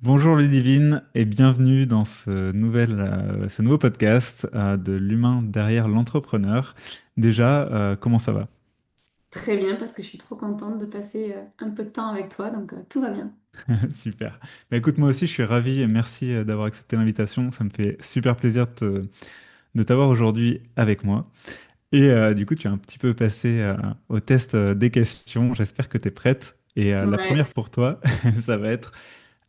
Bonjour Ludivine et bienvenue dans ce nouveau podcast de l'humain derrière l'entrepreneur. Déjà, comment ça va? Très bien, parce que je suis trop contente de passer un peu de temps avec toi, donc tout va bien. Super. Bah, écoute, moi aussi je suis ravi et merci d'avoir accepté l'invitation. Ça me fait super plaisir de t'avoir aujourd'hui avec moi. Et du coup, tu as un petit peu passé au test des questions. J'espère que tu es prête. Et la Ouais, première pour toi, ça va être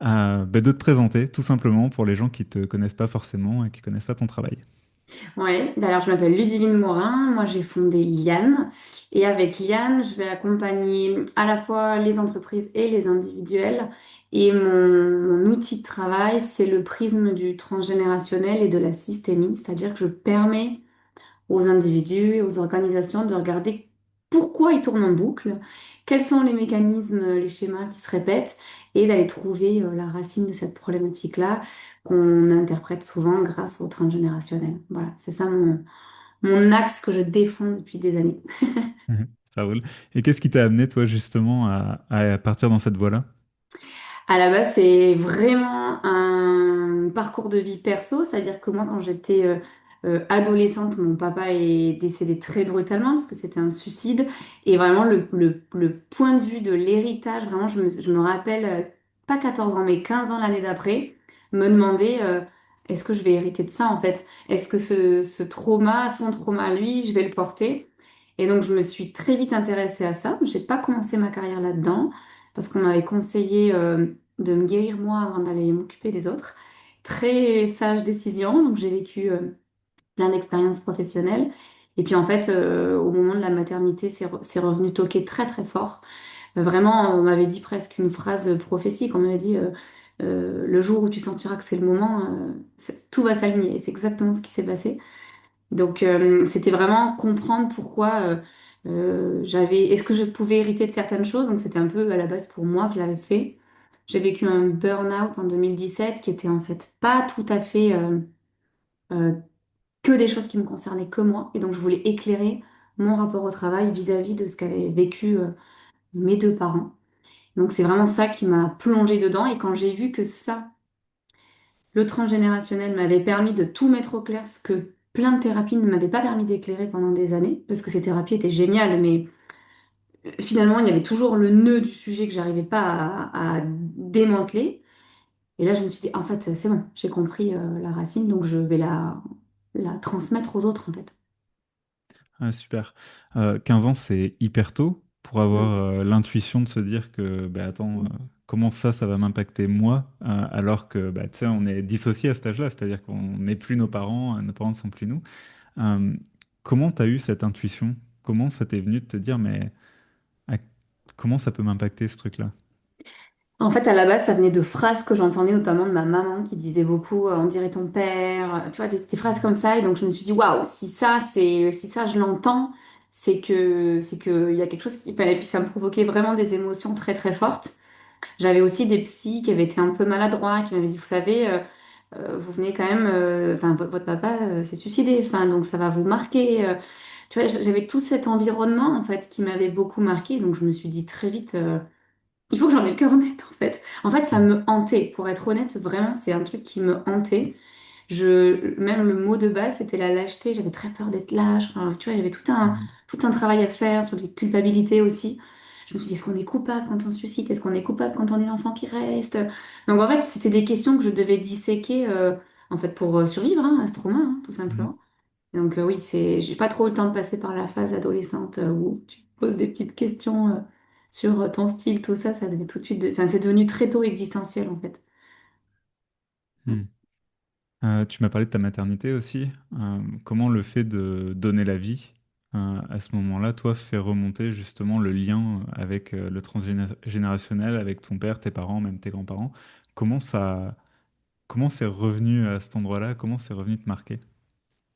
de te présenter tout simplement pour les gens qui te connaissent pas forcément et qui connaissent pas ton travail. ouais. Bah alors je m'appelle Ludivine Morin, moi j'ai fondé Liane, et avec Liane, je vais accompagner à la fois les entreprises et les individuels. Et mon outil de travail, c'est le prisme du transgénérationnel et de la systémie, c'est-à-dire que je permets aux individus et aux organisations de regarder pourquoi ils tournent en boucle, quels sont les mécanismes, les schémas qui se répètent, et d'aller trouver la racine de cette problématique-là qu'on interprète souvent grâce au transgénérationnel. Voilà, c'est ça mon axe que je défends depuis des années. Mhm. Ça roule. Et qu'est-ce qui t'a amené, toi, justement, à partir dans cette voie-là? À la base, c'est vraiment un parcours de vie perso, c'est-à-dire que moi, quand j'étais adolescente, mon papa est décédé très brutalement parce que c'était un suicide. Et vraiment, le point de vue de l'héritage, vraiment, je me rappelle, pas 14 ans, mais 15 ans l'année d'après, me demander est-ce que je vais hériter de ça en fait? Est-ce que ce trauma, son trauma à lui, je vais le porter? Et donc, je me suis très vite intéressée à ça. J'ai pas commencé ma carrière là-dedans parce qu'on m'avait conseillé de me guérir moi avant d'aller m'occuper des autres. Très sage décision, donc j'ai vécu plein d'expériences professionnelles. Et puis en fait, au moment de la maternité, c'est revenu toquer très très fort. Vraiment, on m'avait dit presque une phrase prophétique. On m'avait dit le jour où tu sentiras que c'est le moment, tout va s'aligner. Et c'est exactement ce qui s'est passé. Donc c'était vraiment comprendre pourquoi est-ce que je pouvais hériter de certaines choses. Donc c'était un peu à la base pour moi que je l'avais fait. J'ai vécu un burn-out en 2017 qui était en fait pas tout à fait euh, que des choses qui me concernaient que moi. Et donc je voulais éclairer mon rapport au travail vis-à-vis de ce qu'avaient vécu mes deux parents. Donc c'est vraiment ça qui m'a plongée dedans. Et quand j'ai vu que ça, le transgénérationnel m'avait permis de tout mettre au clair, ce que plein de thérapies ne m'avaient pas permis d'éclairer pendant des années, parce que ces thérapies étaient géniales, mais finalement, il y avait toujours le nœud du sujet que j'arrivais pas à démanteler. Et là, je me suis dit, en fait, c'est bon, j'ai compris la racine, donc je vais la transmettre aux autres, en fait. Ah, super. 15 ans, c'est hyper tôt pour Mm. avoir l'intuition de se dire que, bah, attends, comment ça va m'impacter moi, alors que, bah, tu sais, on est dissocié à cet âge-là, c'est-à-dire qu'on n'est plus nos parents ne sont plus nous. Euh, Comment tu as eu cette intuition? Comment ça t'est venu de te dire, mais à- comment ça peut m'impacter ce truc-là? En fait, à la base, ça venait de phrases que j'entendais notamment de ma maman qui disait beaucoup on dirait ton père, tu vois, des phrases comme ça. Et donc, je me suis dit, waouh, si ça, je l'entends, c'est que il y a quelque chose qui. Et puis, ça me provoquait vraiment des émotions très, très fortes. J'avais aussi des psys qui avaient été un peu maladroits, qui m'avaient dit, vous savez, vous venez quand même, enfin, votre papa s'est suicidé, enfin, donc ça va vous marquer. Tu vois, j'avais tout cet environnement, en fait, qui m'avait beaucoup marqué. Donc, je me suis dit très vite. Il faut que j'en ai le cœur net en fait. En fait, ça Mhm. me hantait. Pour être honnête, vraiment, c'est un truc qui me hantait. Même le mot de base, c'était la lâcheté. J'avais très peur d'être lâche. Enfin, tu vois, j'avais Mhm. tout un travail à faire sur les culpabilités aussi. Je me suis dit, est-ce qu'on est coupable quand on se suicide? Est-ce qu'on est coupable quand on est l'enfant qui reste? Donc en fait, c'était des questions que je devais disséquer en fait pour survivre à ce trauma, tout Mhm. simplement. Donc oui, j'ai pas trop le temps de passer par la phase adolescente où tu te poses des petites questions sur ton style, tout ça, ça devait tout de suite, enfin c'est devenu très tôt existentiel en fait. Mhm. Tu m'as parlé de ta maternité aussi. Comment le fait de donner la vie à ce moment-là, toi, fait remonter justement le lien avec le transgénérationnel, avec ton père, tes parents, même tes grands-parents? Comment ça, comment c'est revenu à cet endroit-là? Comment c'est revenu te marquer?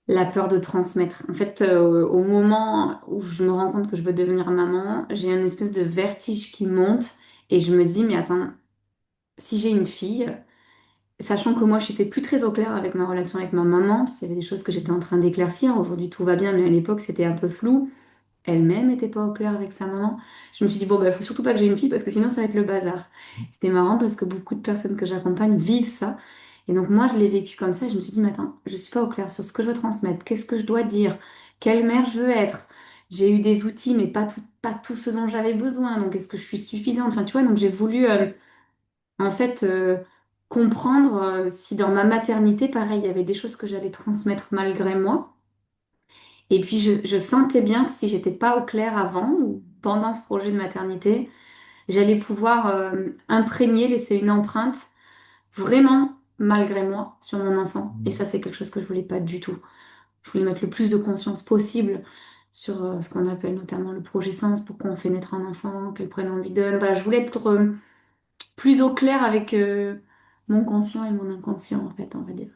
La peur de transmettre. En fait, au moment où je me rends compte que je veux devenir maman, j'ai une espèce de vertige qui monte et je me dis, mais attends, si j'ai une fille, sachant que moi je n'étais plus très au clair avec ma relation avec ma maman, parce qu'il y avait des choses que j'étais en train d'éclaircir, aujourd'hui tout va bien, mais à l'époque c'était un peu flou. elle-même n'était pas au clair avec sa maman. Je me suis dit, bon, bah, il faut surtout pas que j'ai une fille parce que sinon ça va être le bazar. C'était marrant parce que beaucoup de personnes que j'accompagne vivent ça. Et donc moi, je l'ai vécu comme ça. Et je me suis dit, mais attends, je suis pas au clair sur ce que je veux transmettre, qu'est-ce que je dois dire, quelle mère je veux être. J'ai eu des outils, mais pas tout ce dont j'avais besoin. Donc est-ce que je suis suffisante? Enfin, tu vois, donc j'ai voulu en fait comprendre si dans ma maternité, pareil, il y avait des choses que j'allais transmettre malgré moi. Et puis je sentais bien que si j'étais pas au clair avant ou pendant ce projet de maternité, j'allais pouvoir imprégner, laisser une empreinte vraiment malgré moi sur mon enfant. Et ça, c'est quelque chose que je voulais pas du tout. Je voulais mettre le plus de conscience possible sur ce qu'on appelle notamment le projet sens, pourquoi on fait naître un enfant, quel prénom on lui donne. Voilà, je voulais être plus au clair avec mon conscient et mon inconscient, en fait, on va dire.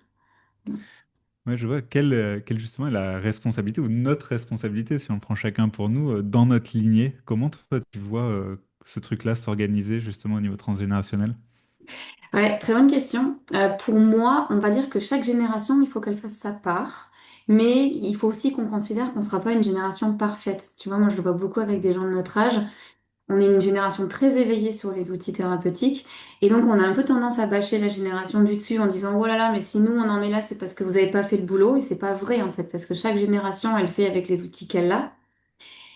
Ouais, je vois quelle justement est la responsabilité ou notre responsabilité, si on le prend chacun pour nous, dans notre lignée. Comment toi tu vois ce truc-là s'organiser justement au niveau transgénérationnel? Ouais, très bonne question. Pour moi, on va dire que chaque génération, il faut qu'elle fasse sa part, mais il faut aussi qu'on considère qu'on ne sera pas une génération parfaite. Tu vois, moi, je le vois beaucoup avec des gens de notre âge. On est une génération très éveillée sur les outils thérapeutiques, et donc on a un peu tendance à bâcher la génération du dessus en disant, oh là là, mais si nous on en est là, c'est parce que vous n'avez pas fait le boulot, et c'est pas vrai en fait, parce que chaque génération, elle fait avec les outils qu'elle a.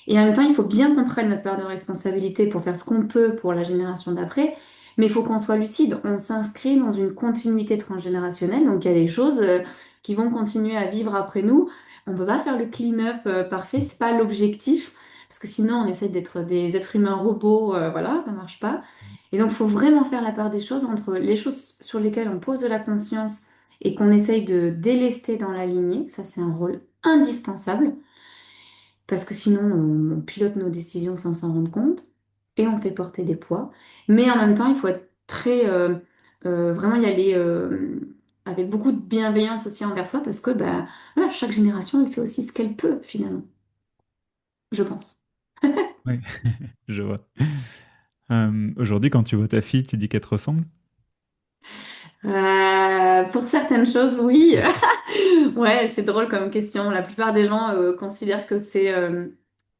Et en même temps, il faut bien qu'on prenne notre part de responsabilité pour faire ce qu'on peut pour la génération d'après, mais il faut qu'on soit lucide. On s'inscrit dans une continuité transgénérationnelle, donc il y a des choses qui vont continuer à vivre après nous. On ne peut pas faire le clean-up parfait, c'est pas l'objectif, parce que sinon on essaie d'être des êtres humains robots, voilà, ça marche pas. Et donc il faut vraiment faire la part des choses entre les choses sur lesquelles on pose de la conscience et qu'on essaye de délester dans la lignée, ça c'est un rôle indispensable parce que sinon on pilote nos décisions sans s'en rendre compte et on fait porter des poids. Mais en même temps, il faut être très vraiment y aller avec beaucoup de bienveillance aussi envers soi parce que bah, voilà, chaque génération, elle fait aussi ce qu'elle peut finalement, je pense. Oui, je vois. Aujourd'hui, quand tu vois ta fille, tu dis qu'elle te ressemble? Pour certaines choses, oui. Ouais, c'est drôle comme question. La plupart des gens considèrent que c'est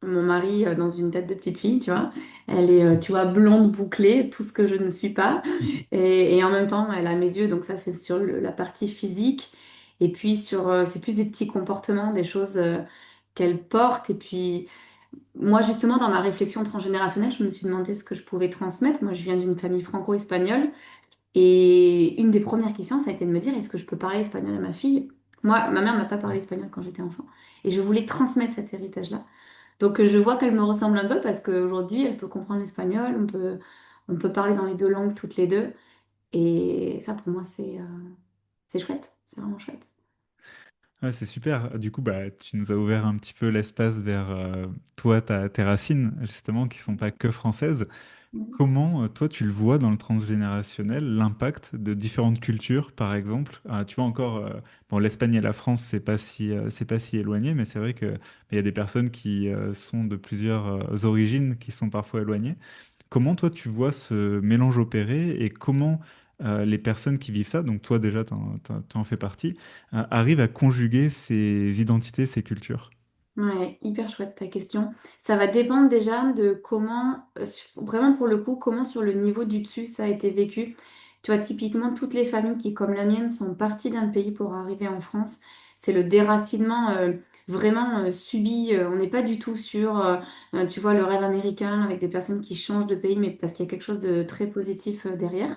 mon mari dans une tête de petite fille, tu vois. Elle est, tu vois, blonde, bouclée, tout ce que je ne suis pas. Et en même temps, elle a mes yeux, donc ça, c'est sur la partie physique. Et puis, c'est plus des petits comportements, des choses qu'elle porte. Et puis, moi, justement, dans ma réflexion transgénérationnelle, je me suis demandé ce que je pouvais transmettre. Moi, je viens d'une famille franco-espagnole. Et une des premières questions, ça a été de me dire, est-ce que je peux parler espagnol à ma fille? Moi, ma mère m'a pas parlé espagnol quand j'étais enfant. Et je voulais transmettre cet héritage-là. Donc je vois qu'elle me ressemble un peu parce qu'aujourd'hui, elle peut comprendre l'espagnol, on peut parler dans les deux langues toutes les deux. Et ça, pour moi, c'est chouette. C'est vraiment chouette. Ouais, c'est super. Du coup, bah, tu nous as ouvert un petit peu l'espace vers toi, tes racines, justement, qui sont pas que françaises. Comment, toi, tu le vois dans le transgénérationnel, l'impact de différentes cultures, par exemple? Tu vois encore, bon, l'Espagne et la France, c'est pas si éloigné, mais c'est vrai que il y a des personnes qui sont de plusieurs origines qui sont parfois éloignées. Comment toi tu vois ce mélange opérer et comment les personnes qui vivent ça, donc toi déjà t'en fais partie, arrivent à conjuguer ces identités, ces cultures? Ouais, hyper chouette ta question. Ça va dépendre déjà de comment, vraiment pour le coup, comment sur le niveau du dessus ça a été vécu. Tu vois, typiquement, toutes les familles qui, comme la mienne, sont parties d'un pays pour arriver en France, c'est le déracinement vraiment subi. On n'est pas du tout sur, tu vois, le rêve américain avec des personnes qui changent de pays, mais parce qu'il y a quelque chose de très positif derrière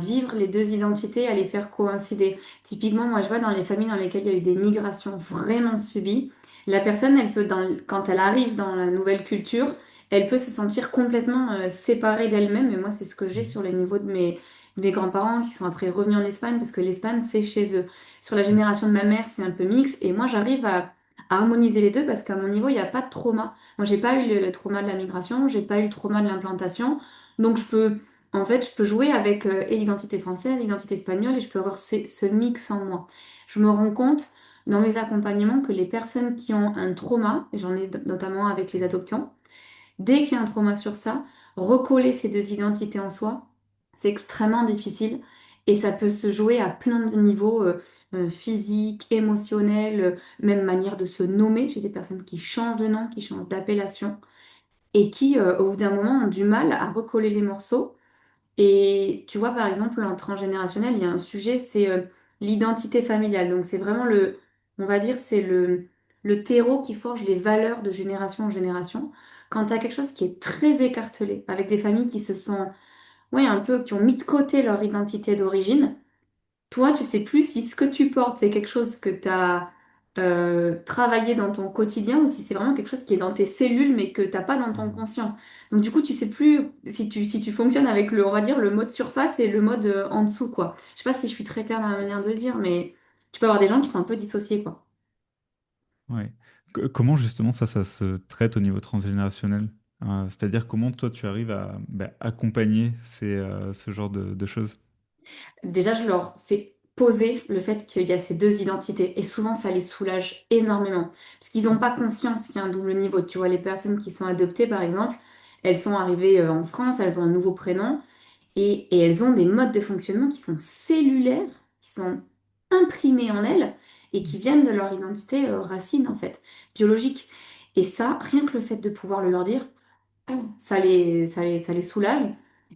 vivre les deux identités, à les faire coïncider. Typiquement, moi, je vois dans les familles dans lesquelles il y a eu des migrations vraiment subies, la personne, elle peut, quand elle arrive dans la nouvelle culture, elle peut se sentir complètement séparée d'elle-même. Et moi, c'est ce que j'ai sur les niveaux de mes grands-parents qui sont après revenus en Espagne, parce que l'Espagne, c'est chez eux. Sur la génération de ma mère, c'est un peu mix. Et moi, j'arrive à harmoniser les deux parce qu'à mon niveau, il n'y a pas de trauma. Moi, j'ai pas eu le trauma de la migration, j'ai pas eu le trauma de l'implantation. Donc, je peux jouer avec et l'identité française, l'identité espagnole, et je peux avoir ce mix en moi. Je me rends compte dans mes accompagnements que les personnes qui ont un trauma, et j'en ai notamment avec les adoptions, dès qu'il y a un trauma sur ça, recoller ces deux identités en soi, c'est extrêmement difficile. Et ça peut se jouer à plein de niveaux physiques, émotionnels, même manière de se nommer. J'ai des personnes qui changent de nom, qui changent d'appellation et qui, au bout d'un moment, ont du mal à recoller les morceaux. Et tu vois, par exemple, en transgénérationnel, il y a un sujet, c'est l'identité familiale. Donc, c'est vraiment on va dire, c'est le terreau qui forge les valeurs de génération en génération. Quand tu as quelque chose qui est très écartelé, avec des familles qui se sont, ouais, un peu, qui ont mis de côté leur identité d'origine, toi, tu sais plus si ce que tu portes, c'est quelque chose que tu as travaillé dans ton quotidien ou si c'est vraiment quelque chose qui est dans tes cellules mais que t'as pas dans ton Mhm. conscient. Donc du coup, tu sais plus si tu fonctionnes avec on va dire, le mode surface et le mode en dessous, quoi. Je sais pas si je suis très claire dans la manière de le dire, mais tu peux avoir des gens qui sont un peu dissociés, quoi. Ouais. Comment justement ça se traite au niveau transgénérationnel? C'est-à-dire comment toi tu arrives à accompagner ce genre de choses? Déjà, je leur fais poser le fait qu'il y a ces deux identités et souvent ça les soulage énormément parce qu'ils n'ont pas conscience qu'il y a un double niveau. Tu vois, les personnes qui sont adoptées, par exemple, elles sont arrivées en France, elles ont un nouveau prénom et elles ont des modes de fonctionnement qui sont cellulaires, qui sont imprimés en elles et qui viennent de leur identité racine, en fait, biologique. Et ça, rien que le fait de pouvoir le leur dire, ça les soulage.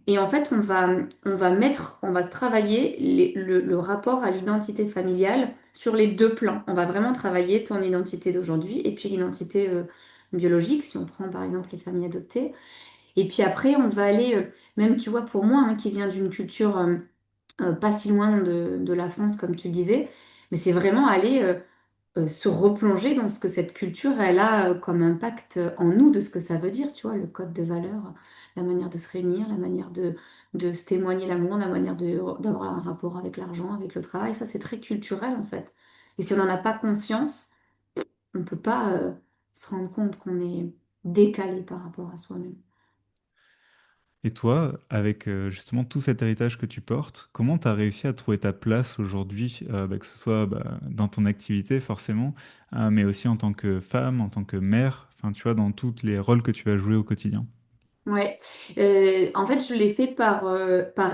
Et en fait, on va travailler le rapport à l'identité familiale sur les deux plans. On va vraiment travailler ton identité d'aujourd'hui et puis l'identité biologique, si on prend par exemple les familles adoptées. Et puis après, on va aller, même tu vois, pour moi, hein, qui vient d'une culture pas si loin de la France, comme tu le disais, mais c'est vraiment aller se replonger dans ce que cette culture, elle a comme impact en nous, de ce que ça veut dire, tu vois, le code de valeur, la manière de se réunir, la manière de se témoigner l'amour, la manière d'avoir un rapport avec l'argent, avec le travail, ça c'est très culturel en fait. Et si on n'en a pas conscience, on ne peut pas se rendre compte qu'on est décalé par rapport à soi-même. Et toi, avec justement tout cet héritage que tu portes, comment tu as réussi à trouver ta place aujourd'hui, que ce soit dans ton activité forcément, mais aussi en tant que femme, en tant que mère, enfin tu vois, dans tous les rôles que tu vas jouer au quotidien? Ouais, en fait, je l'ai fait par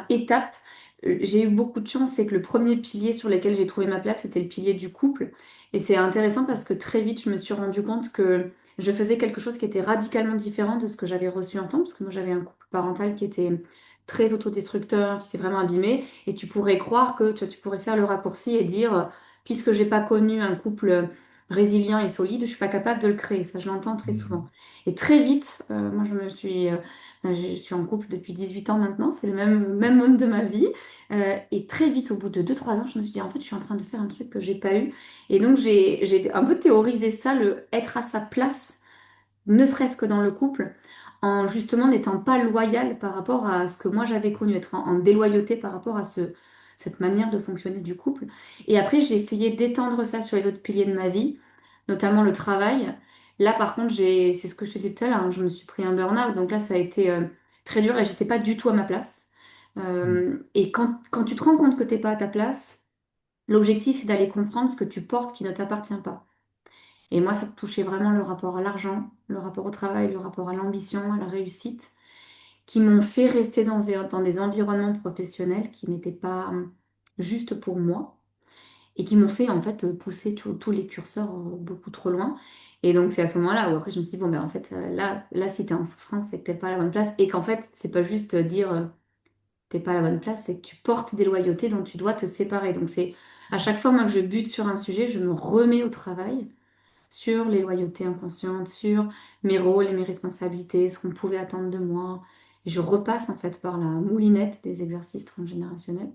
étapes. J'ai eu beaucoup de chance, c'est que le premier pilier sur lequel j'ai trouvé ma place, c'était le pilier du couple. Et c'est intéressant parce que très vite, je me suis rendu compte que je faisais quelque chose qui était radicalement différent de ce que j'avais reçu enfant, parce que moi, j'avais un couple parental qui était très autodestructeur, qui s'est vraiment abîmé. Et tu pourrais croire que tu pourrais faire le raccourci et dire, puisque j'ai pas connu un couple résilient et solide, je suis pas capable de le créer. Ça, je l'entends très souvent. Mhm. Et très vite, moi je suis en couple depuis 18 ans maintenant, c'est le même homme de ma vie. Et très vite, au bout de 2 3 ans, je me suis dit, en fait, je suis en train de faire un truc que j'ai pas eu. Et donc, j'ai un peu théorisé ça, le être à sa place, ne serait-ce que dans le couple, en justement n'étant pas loyal par rapport à ce que moi j'avais connu, être en déloyauté par rapport à cette manière de fonctionner du couple. Et après, j'ai essayé d'étendre ça sur les autres piliers de ma vie, notamment le travail. Là, par contre, c'est ce que je te disais tout à l'heure, hein, je me suis pris un burn-out, donc là, ça a été très dur et j'étais pas du tout à ma place. Mhm. Et quand tu te rends compte que t'es pas à ta place, l'objectif, c'est d'aller comprendre ce que tu portes qui ne t'appartient pas. Et moi, ça touchait vraiment le rapport à l'argent, le rapport au travail, le rapport à l'ambition, à la réussite, qui m'ont fait rester dans des environnements professionnels qui n'étaient pas juste pour moi et qui m'ont fait en fait pousser tous les curseurs beaucoup trop loin. Et donc, c'est à ce moment-là où après, je me suis dit, bon, ben en fait, là, si t'es en souffrance, c'est que t'es pas à la bonne place. Et qu'en fait, c'est pas juste dire t'es pas à la bonne place, c'est que tu portes des loyautés dont tu dois te séparer. Donc, c'est à chaque fois, moi, que je bute sur un sujet, je me remets au travail sur les loyautés inconscientes, sur mes rôles et mes responsabilités, ce qu'on pouvait attendre de moi. Et je repasse en fait par la moulinette des exercices transgénérationnels.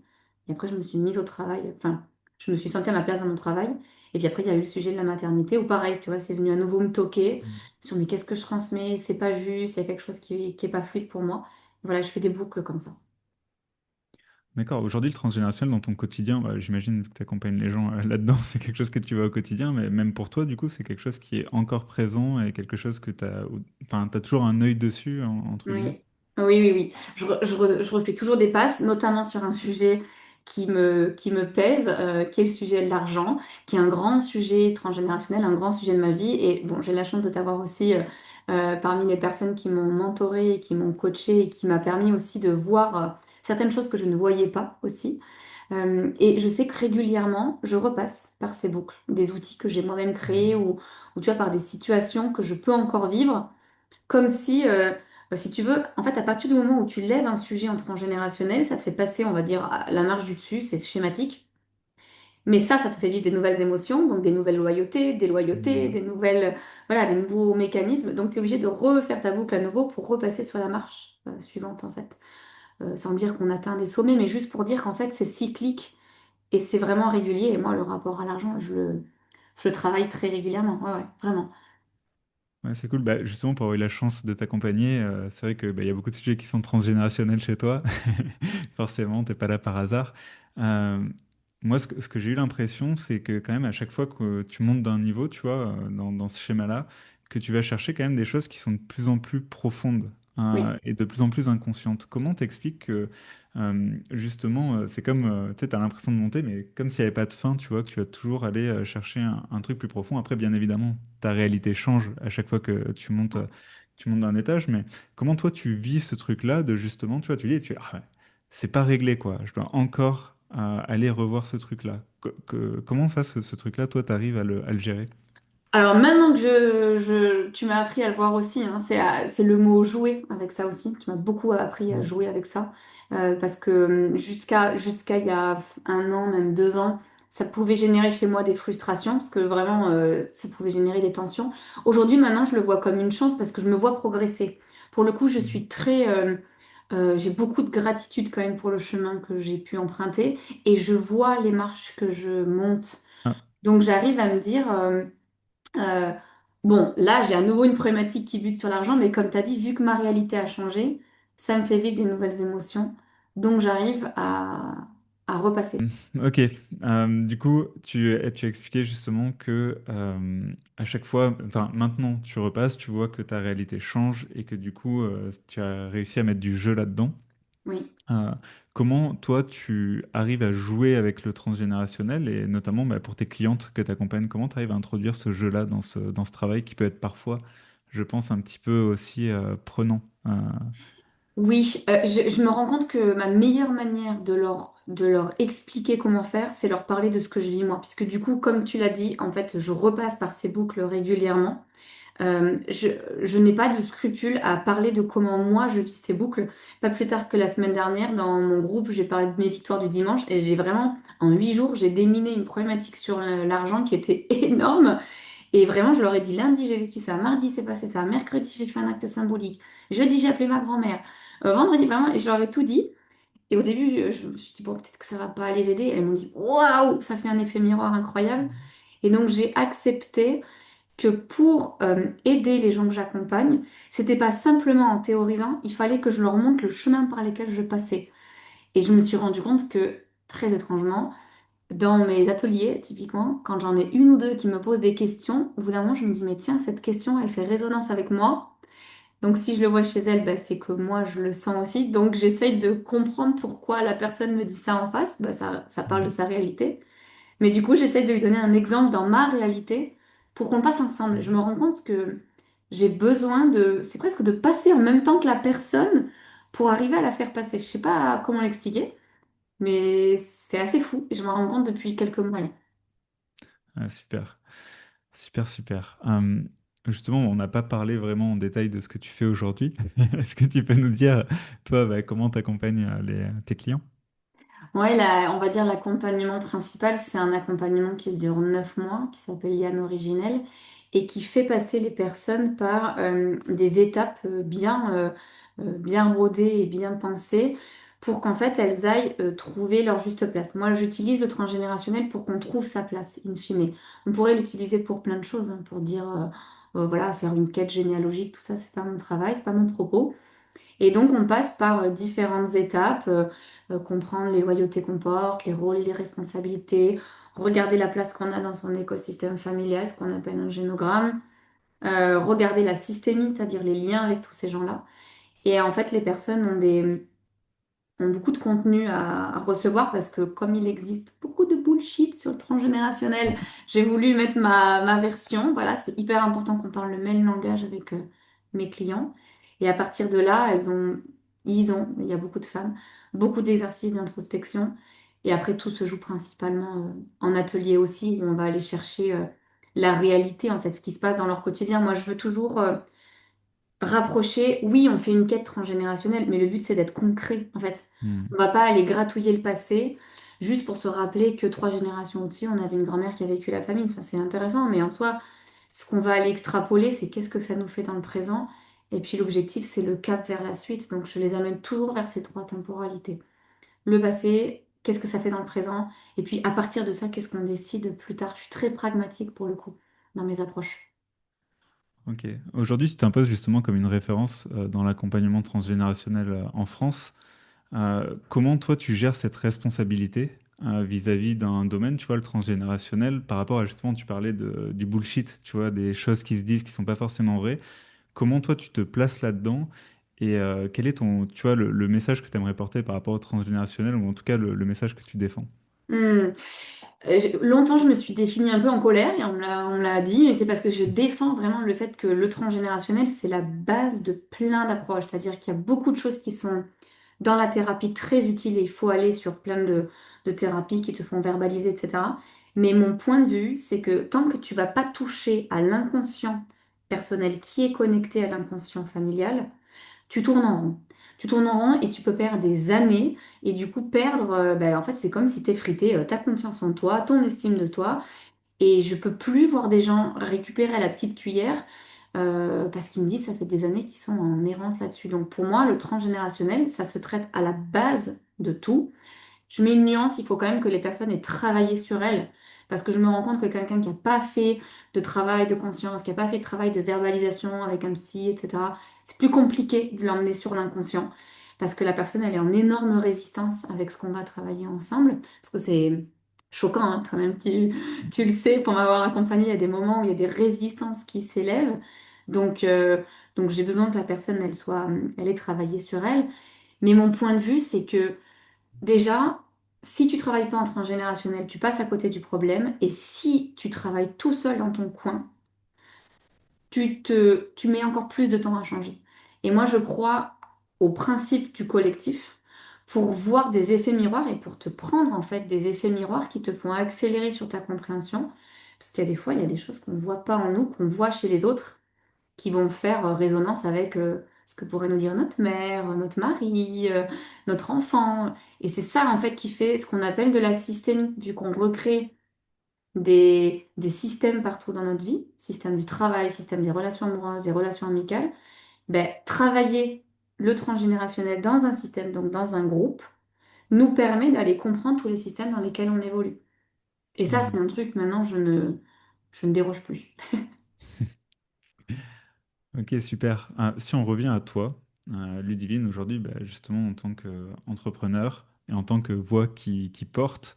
Et après, je me suis mise au travail, enfin, je me suis sentie à ma place dans mon travail. Et puis après, il y a eu le sujet de la maternité, où pareil, tu vois, c'est venu à nouveau me toquer sur mais qu'est-ce que je transmets, c'est pas juste, il y a quelque chose qui est pas fluide pour moi. Voilà, je fais des boucles comme ça. D'accord. Aujourd'hui, le transgénérationnel dans ton quotidien, j'imagine que tu accompagnes les gens là-dedans, c'est quelque chose que tu vois au quotidien, mais même pour toi, du coup, c'est quelque chose qui est encore présent et quelque chose que tu as, enfin, tu toujours un œil dessus, entre guillemets. Oui, oui, oui, oui. Je refais toujours des passes, notamment sur un sujet qui me pèse, qui est le sujet de l'argent, qui est un grand sujet transgénérationnel, un grand sujet de ma vie. Et bon, j'ai la chance de t'avoir aussi parmi les personnes qui m'ont mentorée, qui m'ont coachée et qui m'a permis aussi de voir certaines choses que je ne voyais pas aussi. Et je sais que régulièrement, je repasse par ces boucles, des outils que j'ai moi-même créés ou tu vois, par des situations que je peux encore vivre, comme si, si tu veux, en fait, à partir du moment où tu lèves un sujet en transgénérationnel, ça te fait passer, on va dire, à la marche du dessus, c'est schématique. Mais ça te fait vivre des nouvelles émotions, donc des nouvelles loyautés, des loyautés, Mhm. des nouvelles, voilà, des nouveaux mécanismes. Donc tu es obligé de refaire ta boucle à nouveau pour repasser sur la marche suivante, en fait. Sans dire qu'on atteint des sommets, mais juste pour dire qu'en fait, c'est cyclique et c'est vraiment régulier. Et moi, le rapport à l'argent, je le travaille très régulièrement. Ouais, ouais, vraiment. Ouais, c'est cool. Bah, justement, pour avoir eu la chance de t'accompagner, c'est vrai que, bah, il y a beaucoup de sujets qui sont transgénérationnels chez toi. Forcément, t'es pas là par hasard. Euh, Moi, ce que j'ai eu l'impression, c'est que quand même, à chaque fois que tu montes d'un niveau, tu vois, dans ce schéma-là, que tu vas chercher quand même des choses qui sont de plus en plus profondes, Oui. et de plus en plus inconscientes. Comment t'expliques que, justement, c'est comme, tu sais, t'as l'impression de monter, mais comme s'il n'y avait pas de fin, tu vois, que tu vas toujours aller chercher un truc plus profond. Après, bien évidemment, ta réalité change à chaque fois que tu montes d'un étage, mais comment toi tu vis ce truc-là de justement, tu vois, tu dis, ah ouais, c'est pas réglé quoi, je dois encore aller revoir ce truc-là. Comment ça, ce truc-là, toi, t'arrives à le gérer? Alors maintenant que tu m'as appris à le voir aussi, hein, c'est le mot jouer avec ça aussi. Tu m'as beaucoup appris à Mhm. jouer avec ça. Parce que jusqu'à il y a 1 an, même 2 ans, ça pouvait générer chez moi des frustrations, parce que vraiment, ça pouvait générer des tensions. Aujourd'hui, maintenant, je le vois comme une chance parce que je me vois progresser. Pour le coup, je Mhm. suis j'ai beaucoup de gratitude quand même pour le chemin que j'ai pu emprunter et je vois les marches que je monte. Ah, Donc j'arrive à me dire, euh, bon, là, j'ai à nouveau une problématique qui bute sur l'argent, mais comme tu as dit, vu que ma réalité a changé, ça me fait vivre des nouvelles émotions. Donc, j'arrive à repasser. ok. Du coup, tu as expliqué justement que à chaque fois, enfin maintenant, tu repasses, tu vois que ta réalité change et que du coup, tu as réussi à mettre du jeu là-dedans. Oui. Euh, Comment toi tu arrives à jouer avec le transgénérationnel et notamment bah, pour tes clientes que tu accompagnes, comment tu arrives à introduire ce jeu-là dans ce travail qui peut être parfois, je pense, un petit peu aussi prenant. Oui, je me rends compte que ma meilleure manière de leur expliquer comment faire, c'est leur parler de ce que je vis moi. Puisque du coup, comme tu l'as dit, en fait, je repasse par ces boucles régulièrement. Je n'ai pas de scrupule à parler de comment moi je vis ces boucles. Pas plus tard que la semaine dernière, dans mon groupe, j'ai parlé de mes victoires du dimanche et j'ai vraiment, en 8 jours, j'ai déminé une problématique sur l'argent qui était énorme. Et vraiment, je leur ai dit lundi, j'ai vécu ça, mardi, c'est passé ça, mercredi, j'ai fait un acte symbolique, jeudi, j'ai appelé ma grand-mère, vendredi, vraiment, et je leur ai tout dit. Et au début, je me suis dit, bon, peut-être que ça va pas les aider. Et elles m'ont dit, waouh, ça fait un effet miroir incroyable. Et donc, j'ai accepté que pour aider les gens que j'accompagne, c'était pas simplement en théorisant, il fallait que je leur montre le chemin par lequel je passais. Et je me suis rendu compte que, très étrangement, dans mes ateliers, typiquement, quand j'en ai une ou deux qui me posent des questions, au bout d'un moment, je me dis, mais tiens, cette question, elle fait résonance avec moi. Donc, si je le vois chez elle, bah, c'est que moi, je le sens aussi. Donc, j'essaye de comprendre pourquoi la personne me dit ça en face. Bah, ça parle de Mhm. sa réalité. Mais du coup, j'essaie de lui donner un exemple dans ma réalité pour qu'on le passe ensemble. Je me rends compte que j'ai besoin c'est presque de passer en même temps que la personne pour arriver à la faire passer. Je sais pas comment l'expliquer, mais c'est assez fou. Et je me rends compte depuis quelques mois. Ah, super, super, super. Justement, on n'a pas parlé vraiment en détail de ce que tu fais aujourd'hui. Est-ce que tu peux nous dire, toi, bah, comment tu accompagnes tes clients? Ouais, on va dire l'accompagnement principal, c'est un accompagnement qui dure 9 mois, qui s'appelle Yann Originel, et qui fait passer les personnes par des étapes bien rodées et bien pensées pour qu'en fait elles aillent trouver leur juste place. Moi, j'utilise le transgénérationnel pour qu'on trouve sa place, in fine. On pourrait l'utiliser pour plein de choses, hein, pour dire, voilà, faire une quête généalogique, tout ça, c'est pas mon travail, c'est pas mon propos. Et donc, on passe par différentes étapes, comprendre les loyautés qu'on porte, les rôles et les responsabilités, regarder la place qu'on a dans son écosystème familial, ce qu'on appelle un génogramme, regarder la systémie, c'est-à-dire les liens avec tous ces gens-là. Et en fait, les personnes ont beaucoup de contenu à recevoir parce que comme il existe beaucoup de bullshit sur le transgénérationnel, j'ai voulu mettre ma version. Voilà, c'est hyper important qu'on parle le même langage avec mes clients. Et à partir de là, il y a beaucoup de femmes, beaucoup d'exercices d'introspection. Et après, tout se joue principalement en atelier aussi, où on va aller chercher la réalité, en fait, ce qui se passe dans leur quotidien. Moi, je veux toujours rapprocher. Oui, on fait une quête transgénérationnelle, mais le but, c'est d'être concret, en fait. Hmm. On va pas aller gratouiller le passé juste pour se rappeler que 3 générations au-dessus, on avait une grand-mère qui a vécu la famine. Enfin, c'est intéressant, mais en soi, ce qu'on va aller extrapoler, c'est qu'est-ce que ça nous fait dans le présent. Et puis l'objectif, c'est le cap vers la suite. Donc, je les amène toujours vers ces 3 temporalités. Le passé, qu'est-ce que ça fait dans le présent? Et puis, à partir de ça, qu'est-ce qu'on décide plus tard? Je suis très pragmatique pour le coup dans mes approches. Ok. Aujourd'hui, tu t'imposes justement comme une référence dans l'accompagnement transgénérationnel en France. Comment toi tu gères cette responsabilité vis-à-vis d'un domaine, tu vois, le transgénérationnel, par rapport à justement, tu parlais du bullshit, tu vois, des choses qui se disent qui sont pas forcément vraies. Comment toi tu te places là-dedans et quel est ton, tu vois, le message que tu aimerais porter par rapport au transgénérationnel ou en tout cas le message que tu défends? Hmm. Longtemps, je me suis définie un peu en colère et on me l'a dit, mais c'est parce que je défends vraiment le fait que le transgénérationnel, c'est la base de plein d'approches. C'est-à-dire qu'il y a beaucoup de choses qui sont dans la thérapie très utiles et il faut aller sur plein de thérapies qui te font verbaliser, etc. Mais mon point de vue, c'est que tant que tu vas pas toucher à l'inconscient personnel qui est connecté à l'inconscient familial, tu tournes en rond. Tu tournes en rond et tu peux perdre des années et du coup perdre, ben, en fait c'est comme si tu effritais ta confiance en toi, ton estime de toi et je peux plus voir des gens récupérer à la petite cuillère parce qu'ils me disent ça fait des années qu'ils sont en errance là-dessus. Donc pour moi le transgénérationnel ça se traite à la base de tout. Je mets une nuance, il faut quand même que les personnes aient travaillé sur elles. Parce que je me rends compte que quelqu'un qui n'a pas fait de travail de conscience, qui n'a pas fait de travail de verbalisation avec un psy, etc., c'est plus compliqué de l'emmener sur l'inconscient. Parce que la personne, elle est en énorme résistance avec ce qu'on va travailler ensemble. Parce que c'est choquant, hein, toi-même, tu le sais, pour m'avoir accompagnée, il y a des moments où il y a des résistances qui s'élèvent. Donc, euh, donc j'ai besoin que la personne, elle ait travaillé sur elle. Mais mon point de vue, c'est que déjà, si tu travailles pas en transgénérationnel, tu passes à côté du problème. Et si tu travailles tout seul dans ton coin, tu mets encore plus de temps à changer. Et moi, je crois au principe du collectif pour voir des effets miroirs et pour te prendre en fait des effets miroirs qui te font accélérer sur ta compréhension. Parce qu'il y a des fois, il y a des choses qu'on voit pas en nous, qu'on voit chez les autres qui vont faire résonance avec ce que pourrait nous dire notre mère, notre mari, notre enfant. Et c'est ça, en fait, qui fait ce qu'on appelle de la systémie, vu qu'on recrée des systèmes partout dans notre vie, système du travail, système des relations amoureuses, des relations amicales. Ben, travailler le transgénérationnel dans un système, donc dans un groupe, nous permet d'aller comprendre tous les systèmes dans lesquels on évolue. Et ça, Hmm. c'est un truc, maintenant, je ne déroge plus. Ok, super. Si on revient à toi, Ludivine, aujourd'hui, bah, justement en tant qu'entrepreneur et en tant que voix qui porte,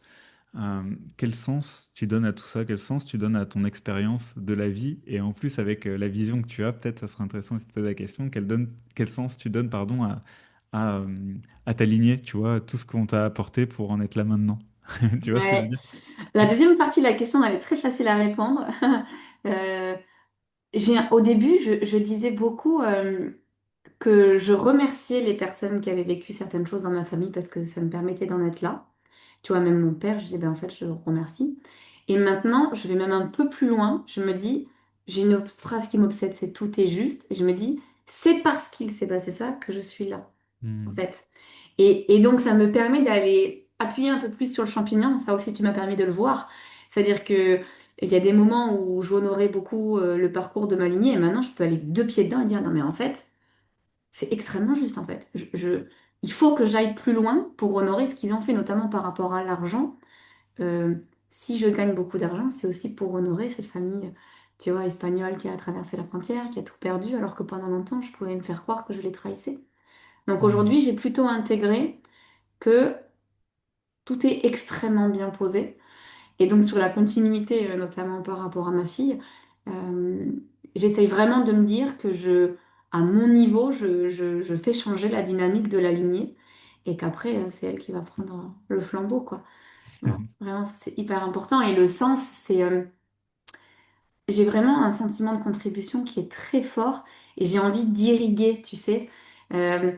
quel sens tu donnes à tout ça? Quel sens tu donnes à ton expérience de la vie? Et en plus, avec la vision que tu as, peut-être ça serait intéressant de te poser la question, quel sens tu donnes, pardon, à, euh, à ta lignée, tu vois, à tout ce qu'on t'a apporté pour en être là maintenant. Tu vois ce que je veux Ouais. dire? La deuxième partie de la question, elle est très facile à répondre. Euh, au début, je disais beaucoup que je remerciais les personnes qui avaient vécu certaines choses dans ma famille parce que ça me permettait d'en être là. Tu vois, même mon père, je disais, ben, en fait, je le remercie. Et maintenant, je vais même un peu plus loin. Je me dis, j'ai une autre phrase qui m'obsède, c'est tout est juste. Et je me dis, c'est parce qu'il s'est passé ça que je suis là, en Hmm. fait. Et donc, ça me permet d'aller appuyer un peu plus sur le champignon. Ça aussi, tu m'as permis de le voir. C'est-à-dire que il y a des moments où j'honorais beaucoup le parcours de ma lignée et maintenant, je peux aller 2 pieds dedans et dire, non, mais en fait, c'est extrêmement juste, en fait. Il faut que j'aille plus loin pour honorer ce qu'ils ont fait, notamment par rapport à l'argent. Euh, si je gagne beaucoup d'argent, c'est aussi pour honorer cette famille, tu vois, espagnole qui a traversé la frontière, qui a tout perdu, alors que pendant longtemps, je pouvais me faire croire que je les trahissais. Donc Hmm. aujourd'hui, j'ai plutôt intégré que tout est extrêmement bien posé. Et donc sur la continuité, notamment par rapport à ma fille, euh, j'essaye vraiment de me dire que à mon niveau, je fais changer la dynamique de la lignée et qu'après, c'est elle qui va prendre le flambeau, quoi. Voilà, vraiment, ça, c'est hyper important. Et le sens, j'ai vraiment un sentiment de contribution qui est très fort et j'ai envie d'irriguer, tu sais. Euh,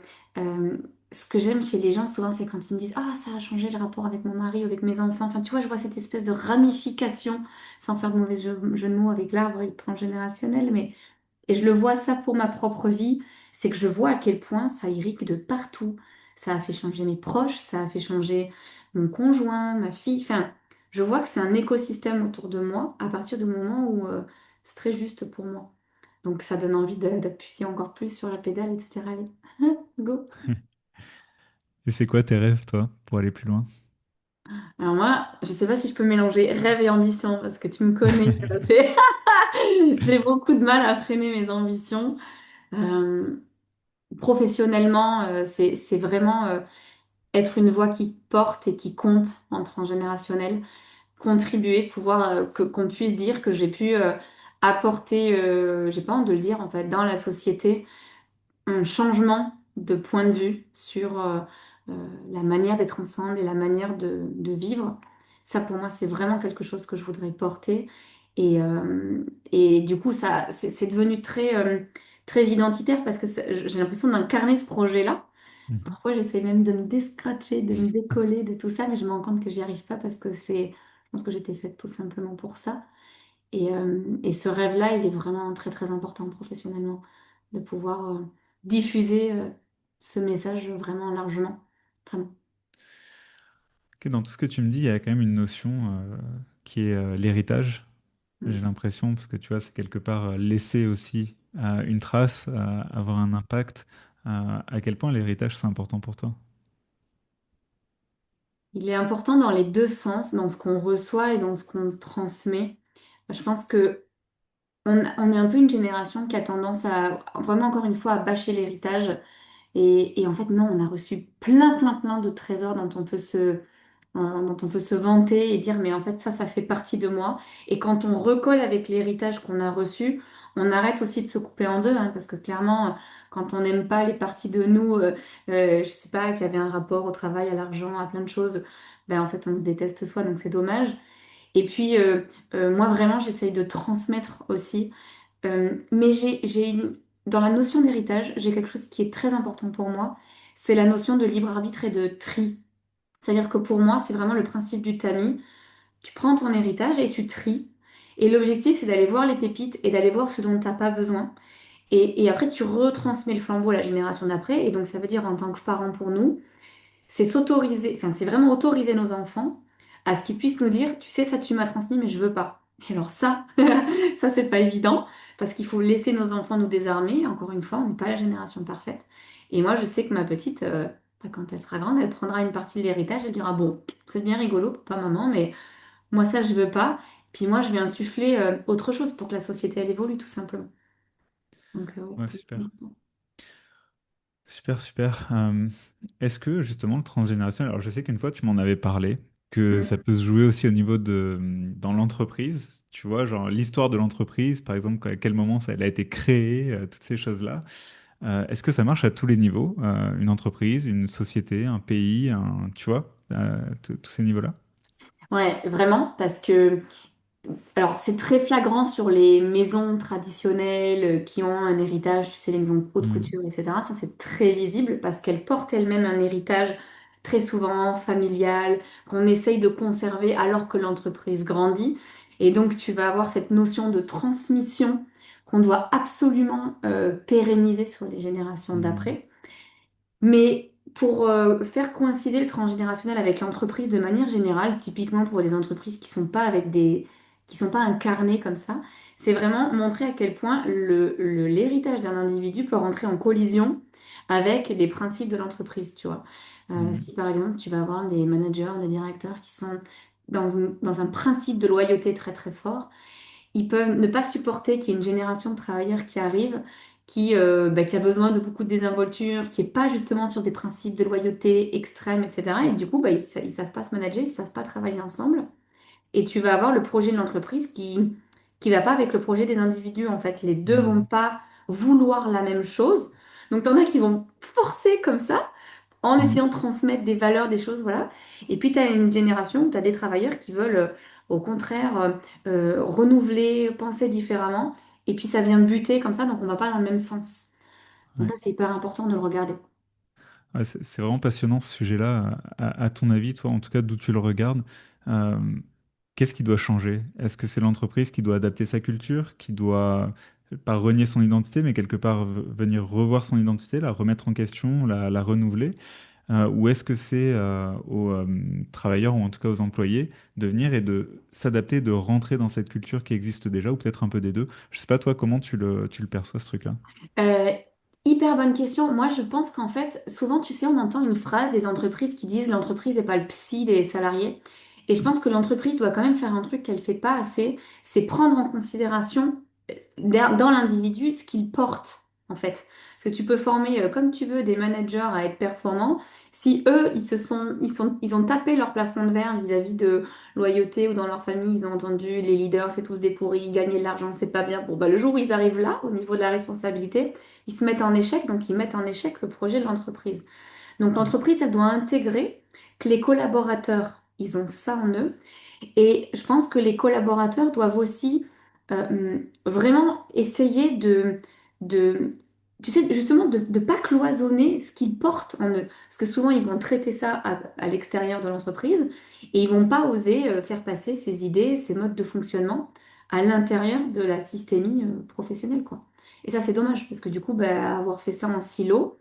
ce que j'aime chez les gens souvent, c'est quand ils me disent, ah, ça a changé le rapport avec mon mari ou avec mes enfants. Enfin, tu vois, je vois cette espèce de ramification, sans faire de mauvais jeu de mots avec l'arbre et le transgénérationnel, mais et je le vois ça pour ma propre vie, c'est que je vois à quel point ça irrigue de partout. Ça a fait changer mes proches, ça a fait changer mon conjoint, ma fille. Enfin, je vois que c'est un écosystème autour de moi à partir du moment où c'est très juste pour moi. Donc ça donne envie d'appuyer encore plus sur la pédale, etc. Allez, go! Et c'est quoi tes rêves, toi, pour aller plus loin? Alors moi, je sais pas si je peux mélanger rêve et ambition parce que tu me connais, j'ai j'ai beaucoup de mal à freiner mes ambitions. Euh, Professionnellement, c'est vraiment être une voix qui porte et qui compte en transgénérationnel, contribuer, pouvoir qu'on puisse dire que j'ai pu apporter, j'ai pas honte de le dire en fait, dans la société un changement de point de vue sur la manière d'être ensemble et la manière de vivre. Ça, pour moi, c'est vraiment quelque chose que je voudrais porter. Et du coup, ça, c'est devenu très identitaire parce que j'ai l'impression d'incarner ce projet-là. Mhm. Parfois, j'essaie même de me déscratcher, de me décoller de tout ça, mais je me rends compte que j'y arrive pas parce que je pense que j'étais faite tout simplement pour ça. Et ce rêve-là, il est vraiment très très important professionnellement, de pouvoir diffuser ce message vraiment largement. Vraiment. Ok, dans tout ce que tu me dis, il y a quand même une notion qui est l'héritage. J'ai Mm. l'impression, parce que tu vois, c'est quelque part laisser aussi une trace, avoir un impact. À quel point l'héritage, c'est important pour toi? Il est important dans les deux sens, dans ce qu'on reçoit et dans ce qu'on transmet. Je pense que on est un peu une génération qui a tendance à, vraiment encore une fois, à bâcher l'héritage. Et en fait, non, on a reçu plein de trésors dont on peut se vanter et dire, mais en fait, ça fait partie de moi. Et quand on recolle avec l'héritage qu'on a reçu, on arrête aussi de se couper en deux, hein, parce que clairement, quand on n'aime pas les parties de nous, je sais pas, qu'il y avait un rapport au travail, à l'argent, à plein de choses, ben en fait, on se déteste soi, donc c'est dommage. Et puis, moi, vraiment, j'essaye de transmettre aussi. Mais dans la notion d'héritage, j'ai quelque chose qui est très important pour moi, c'est la notion de libre arbitre et de tri. C'est-à-dire que pour moi, c'est vraiment le principe du tamis. Tu prends ton héritage et tu tries. Et l'objectif, c'est d'aller voir les pépites et d'aller voir ce dont tu n'as pas besoin. Et après, tu retransmets le flambeau à la génération d'après. Et donc, ça veut dire, en tant que parent pour nous, c'est s'autoriser, enfin, c'est vraiment autoriser nos enfants à ce qu'ils puissent nous dire, tu sais, ça, tu m'as transmis, mais je veux pas. Et alors, ça, ça, c'est pas évident parce qu'il faut laisser nos enfants nous désarmer. Encore une fois, on n'est pas la génération parfaite. Et moi, je sais que ma petite, bah, quand elle sera grande, elle prendra une partie de l'héritage, elle dira, bon, c'est bien rigolo, papa, maman, mais moi, ça, je veux pas. Puis moi, je vais insuffler autre chose pour que la société, elle évolue, tout simplement. Donc, ouais, Ouais, pour moi, c'est super. important. Super, super. Est-ce que justement le transgénérationnel, alors je sais qu'une fois tu m'en avais parlé, que ça Mm. peut se jouer aussi au niveau de dans l'entreprise, tu vois, genre l'histoire de l'entreprise, par exemple, à quel moment ça, elle a été créée, toutes ces choses-là. Est-ce que ça marche à tous les niveaux, une entreprise, une société, un pays, tu vois, tous ces niveaux-là? Ouais, vraiment, parce que alors, c'est très flagrant sur les maisons traditionnelles qui ont un héritage, tu sais, les maisons haute Hmm. couture, etc. Ça, c'est très visible parce qu'elles portent elles-mêmes un héritage très souvent familial qu'on essaye de conserver alors que l'entreprise grandit. Et donc, tu vas avoir cette notion de transmission qu'on doit absolument pérenniser sur les générations Hmm. d'après. Mais pour faire coïncider le transgénérationnel avec l'entreprise de manière générale, typiquement pour des entreprises qui sont pas qui sont pas incarnées comme ça, c'est vraiment montrer à quel point l'héritage d'un individu peut rentrer en collision avec les principes de l'entreprise, tu vois. Hmm. Si par exemple tu vas avoir des managers, des directeurs qui sont dans un principe de loyauté très fort, ils peuvent ne pas supporter qu'il y ait une génération de travailleurs qui arrive, qui a besoin de beaucoup de désinvolture, qui n'est pas justement sur des principes de loyauté extrêmes, etc. Et du coup, bah, ils savent pas se manager, ils savent pas travailler ensemble. Et tu vas avoir le projet de l'entreprise qui va pas avec le projet des individus, en fait. Les deux vont Hmm. pas vouloir la même chose. Donc, t'en as qui vont forcer comme ça, en Hmm. essayant de transmettre des valeurs, des choses, voilà. Et puis, tu as une génération où tu as des travailleurs qui veulent, au contraire, renouveler, penser différemment. Et puis, ça vient buter comme ça, donc on va pas dans le même sens. Donc Ouais. là, c'est hyper important de le regarder. Ouais, c'est vraiment passionnant ce sujet-là. À ton avis, toi, en tout cas, d'où tu le regardes, euh, qu'est-ce qui doit changer? Est-ce que c'est l'entreprise qui doit adapter sa culture, qui doit pas renier son identité, mais quelque part venir revoir son identité, la remettre en question, la renouveler? Ou est-ce que c'est aux travailleurs, ou en tout cas aux employés, de venir et de s'adapter, de rentrer dans cette culture qui existe déjà, ou peut-être un peu des deux? Je sais pas, toi, comment tu le perçois, ce truc-là? Euh, Hyper bonne question. Moi, je pense qu'en fait, souvent, tu sais, on entend une phrase des entreprises qui disent l'entreprise n'est pas le psy des salariés. Et je pense que l'entreprise doit quand même faire un truc qu'elle fait pas assez, c'est prendre en considération dans l'individu ce qu'il porte, en fait. Parce que tu peux former comme tu veux des managers à être performants. Si eux, ils ont tapé leur plafond de verre vis-à-vis de loyauté ou dans leur famille, ils ont entendu les leaders, c'est tous des pourris, gagner de l'argent, c'est pas bien. Bon, bah, le jour où ils arrivent là, au niveau de la responsabilité, ils se mettent en échec, donc ils mettent en échec le projet de l'entreprise. Donc l'entreprise, elle doit intégrer que les collaborateurs, ils ont ça en eux et je pense que les collaborateurs doivent aussi vraiment essayer de, tu sais, justement, de ne pas cloisonner ce qu'ils portent en eux. Parce que souvent, ils vont traiter ça à l'extérieur de l'entreprise et ils vont pas oser faire passer ces idées, ces modes de fonctionnement à l'intérieur de la systémie professionnelle, quoi. Et ça, c'est dommage, parce que du coup, bah, avoir fait ça en silo,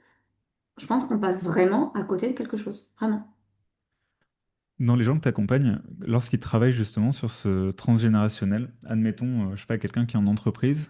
je pense qu'on passe vraiment à côté de quelque chose. Vraiment. Dans les gens que tu accompagnes, lorsqu'ils travaillent justement sur ce transgénérationnel, admettons, je sais pas, quelqu'un qui est en entreprise,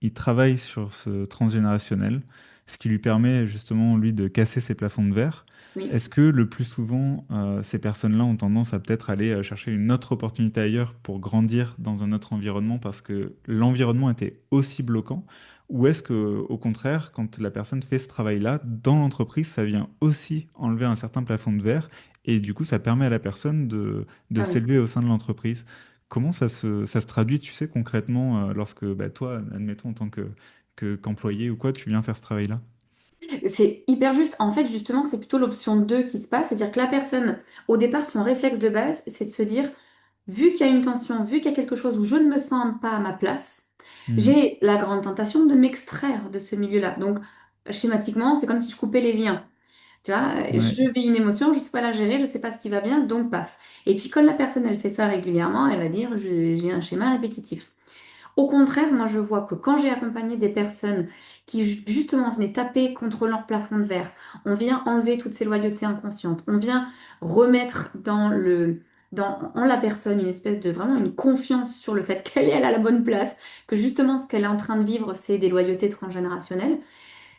il travaille sur ce transgénérationnel, ce qui lui permet justement, lui, de casser ses plafonds de verre. Oui. Est-ce que le plus souvent, ces personnes-là ont tendance à peut-être aller chercher une autre opportunité ailleurs pour grandir dans un autre environnement parce que l'environnement était aussi bloquant? Ou est-ce que, au contraire, quand la personne fait ce travail-là, dans l'entreprise, ça vient aussi enlever un certain plafond de verre et du coup, ça permet à la personne de Ah oui. s'élever au sein de l'entreprise? Comment ça se traduit, tu sais, concrètement, lorsque bah, toi, admettons, en tant qu'employé ou quoi, tu viens faire ce travail-là? C'est hyper juste. En fait, justement, c'est plutôt l'option 2 qui se passe. C'est-à-dire que la personne, au départ, son réflexe de base, c'est de se dire, vu qu'il y a une tension, vu qu'il y a quelque chose où je ne me sens pas à ma place, Hmm. j'ai la grande tentation de m'extraire de ce milieu-là. Donc, schématiquement, c'est comme si je coupais les liens. Tu vois, Ouais. je vis une émotion, je ne sais pas la gérer, je ne sais pas ce qui va bien, donc paf. Et puis, quand la personne, elle fait ça régulièrement, elle va dire, j'ai un schéma répétitif. Au contraire, moi je vois que quand j'ai accompagné des personnes qui justement venaient taper contre leur plafond de verre, on vient enlever toutes ces loyautés inconscientes, on vient remettre en la personne une espèce de vraiment une confiance sur le fait qu'elle est à la bonne place, que justement ce qu'elle est en train de vivre, c'est des loyautés transgénérationnelles,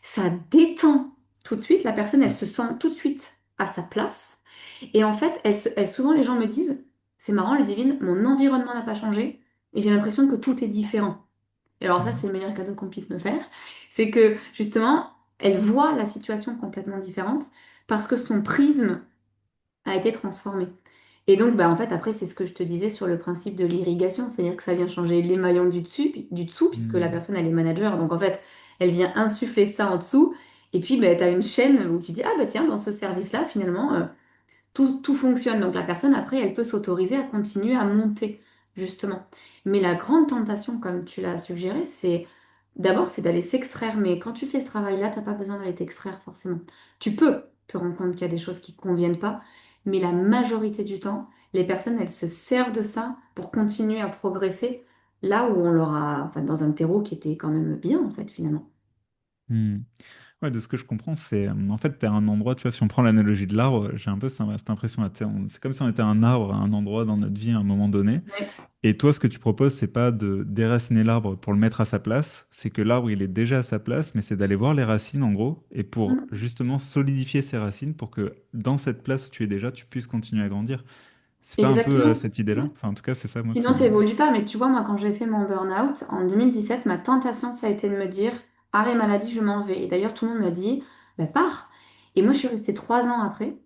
ça détend tout de suite, la personne elle se sent tout de suite à sa place. Et en fait, souvent les gens me disent, c'est marrant, le divine, mon environnement n'a pas changé et j'ai l'impression que tout est différent. Et alors ça, c'est le meilleur cadeau qu'on puisse me faire. C'est que justement, elle voit la situation complètement différente parce que son prisme a été transformé. Et donc, bah, en fait, après, c'est ce que je te disais sur le principe de l'irrigation, c'est-à-dire que ça vient changer les maillons du dessus, du dessous, puisque la Hmm. personne, elle est manager. Donc, en fait, elle vient insuffler ça en dessous. Et puis, bah, tu as une chaîne où tu dis, ah, bah tiens, dans ce service-là, finalement, tout fonctionne. Donc la personne, après, elle peut s'autoriser à continuer à monter, justement. Mais la grande tentation, comme tu l'as suggéré, d'abord, c'est d'aller s'extraire. Mais quand tu fais ce travail-là, t'as pas besoin d'aller t'extraire forcément. Tu peux te rendre compte qu'il y a des choses qui ne conviennent pas, mais la majorité du temps, les personnes, elles se servent de ça pour continuer à progresser là où on leur a, enfin, dans un terreau qui était quand même bien, en fait, finalement. Hmm. Ouais, de ce que je comprends, c'est en fait, tu es à un endroit, tu vois, si on prend l'analogie de l'arbre, j'ai un peu cette impression-là. Tu sais, c'est comme si on était un arbre à un endroit dans notre vie à un moment donné. Ouais. Et toi, ce que tu proposes, c'est pas de déraciner l'arbre pour le mettre à sa place, c'est que l'arbre, il est déjà à sa place, mais c'est d'aller voir les racines, en gros, et pour Mm. justement solidifier ces racines pour que dans cette place où tu es déjà, tu puisses continuer à grandir. C'est pas un peu Exactement. cette idée-là? Enfin, en tout cas, c'est ça, moi, Sinon, tu n'évolues pas, mais tu vois, moi, quand j'ai fait mon burn-out en 2017, ma tentation, ça a été de me dire, arrêt maladie, je m'en vais. Et d'ailleurs, tout le monde m'a dit, bah, pars. Et moi, je suis restée 3 ans après,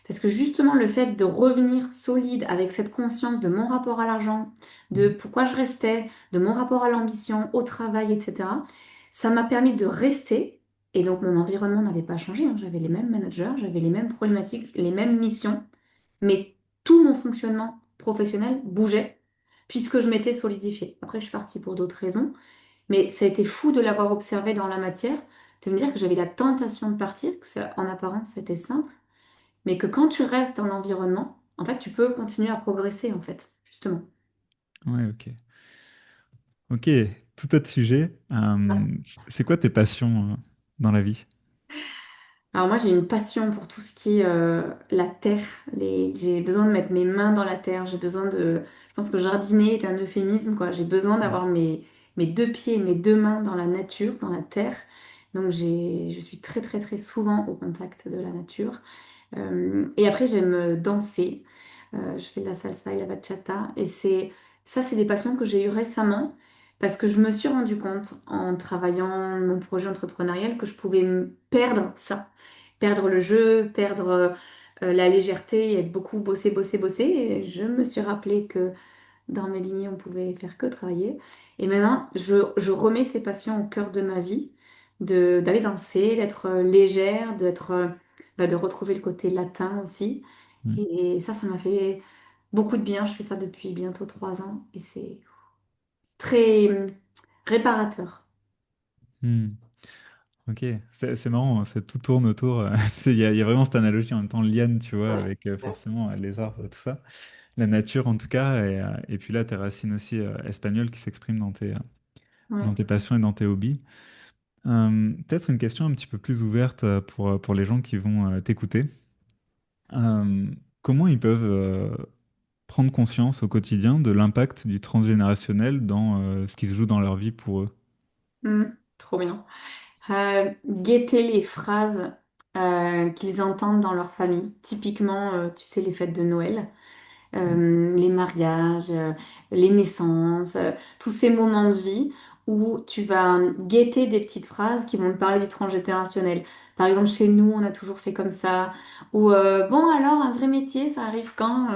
parce que justement, le fait de revenir solide avec cette conscience de mon rapport à l'argent, de pourquoi je restais, de mon rapport à l'ambition, au travail, etc., ça m'a permis de rester. Et donc, mon environnement n'avait pas changé, hein. J'avais les mêmes managers, j'avais les mêmes problématiques, les mêmes missions mais tout mon fonctionnement professionnel bougeait puisque je m'étais solidifiée. Après, je suis partie pour d'autres raisons, mais ça a été fou de l'avoir observé dans la matière de me dire que j'avais la tentation de partir, en apparence c'était simple, mais que quand tu restes dans l'environnement, en fait, tu peux continuer à progresser, en fait, justement. Ouais, ok. Ok, tout autre sujet. C'est quoi tes passions dans la vie? Alors moi, j'ai une passion pour tout ce qui est la terre. J'ai besoin de mettre mes mains dans la terre. J'ai besoin de... Je pense que jardiner est un euphémisme, quoi. J'ai besoin Mm. d'avoir mes deux pieds, mes deux mains dans la nature, dans la terre. Donc je suis très, très, très souvent au contact de la nature. Et après, j'aime danser. Je fais de la salsa et la bachata. Ça, c'est des passions que j'ai eues récemment parce que je me suis rendu compte en travaillant mon projet entrepreneurial que je pouvais me perdre ça. Perdre le jeu, perdre la légèreté et beaucoup bosser, bosser, bosser. Et je me suis rappelé que dans mes lignées, on pouvait faire que travailler. Et maintenant, je remets ces passions au cœur de ma vie, d'aller danser, d'être légère, de retrouver le côté latin aussi. Mm. Et ça m'a fait beaucoup de bien. Je fais ça depuis bientôt 3 ans et c'est très réparateur. Mm. Ok, c'est marrant, tout tourne autour. Tu sais, il y a vraiment cette analogie en même temps, liane, tu vois, avec forcément les arbres, tout ça. La nature en tout cas, et puis là, tes racines aussi espagnoles qui s'expriment Ouais. dans tes passions et dans tes hobbies. Peut-être une question un petit peu plus ouverte pour les gens qui vont t'écouter. Euh, Comment ils peuvent prendre conscience au quotidien de l'impact du transgénérationnel dans ce qui se joue dans leur vie pour eux? Mm, trop bien. Guetter les phrases qu'ils entendent dans leur famille. Typiquement, tu sais, les fêtes de Noël. Les mariages, les naissances, tous ces moments de vie où tu vas guetter des petites phrases qui vont te parler du transgénérationnel. Par exemple, chez nous, on a toujours fait comme ça. Ou bon, alors, un vrai métier, ça arrive quand?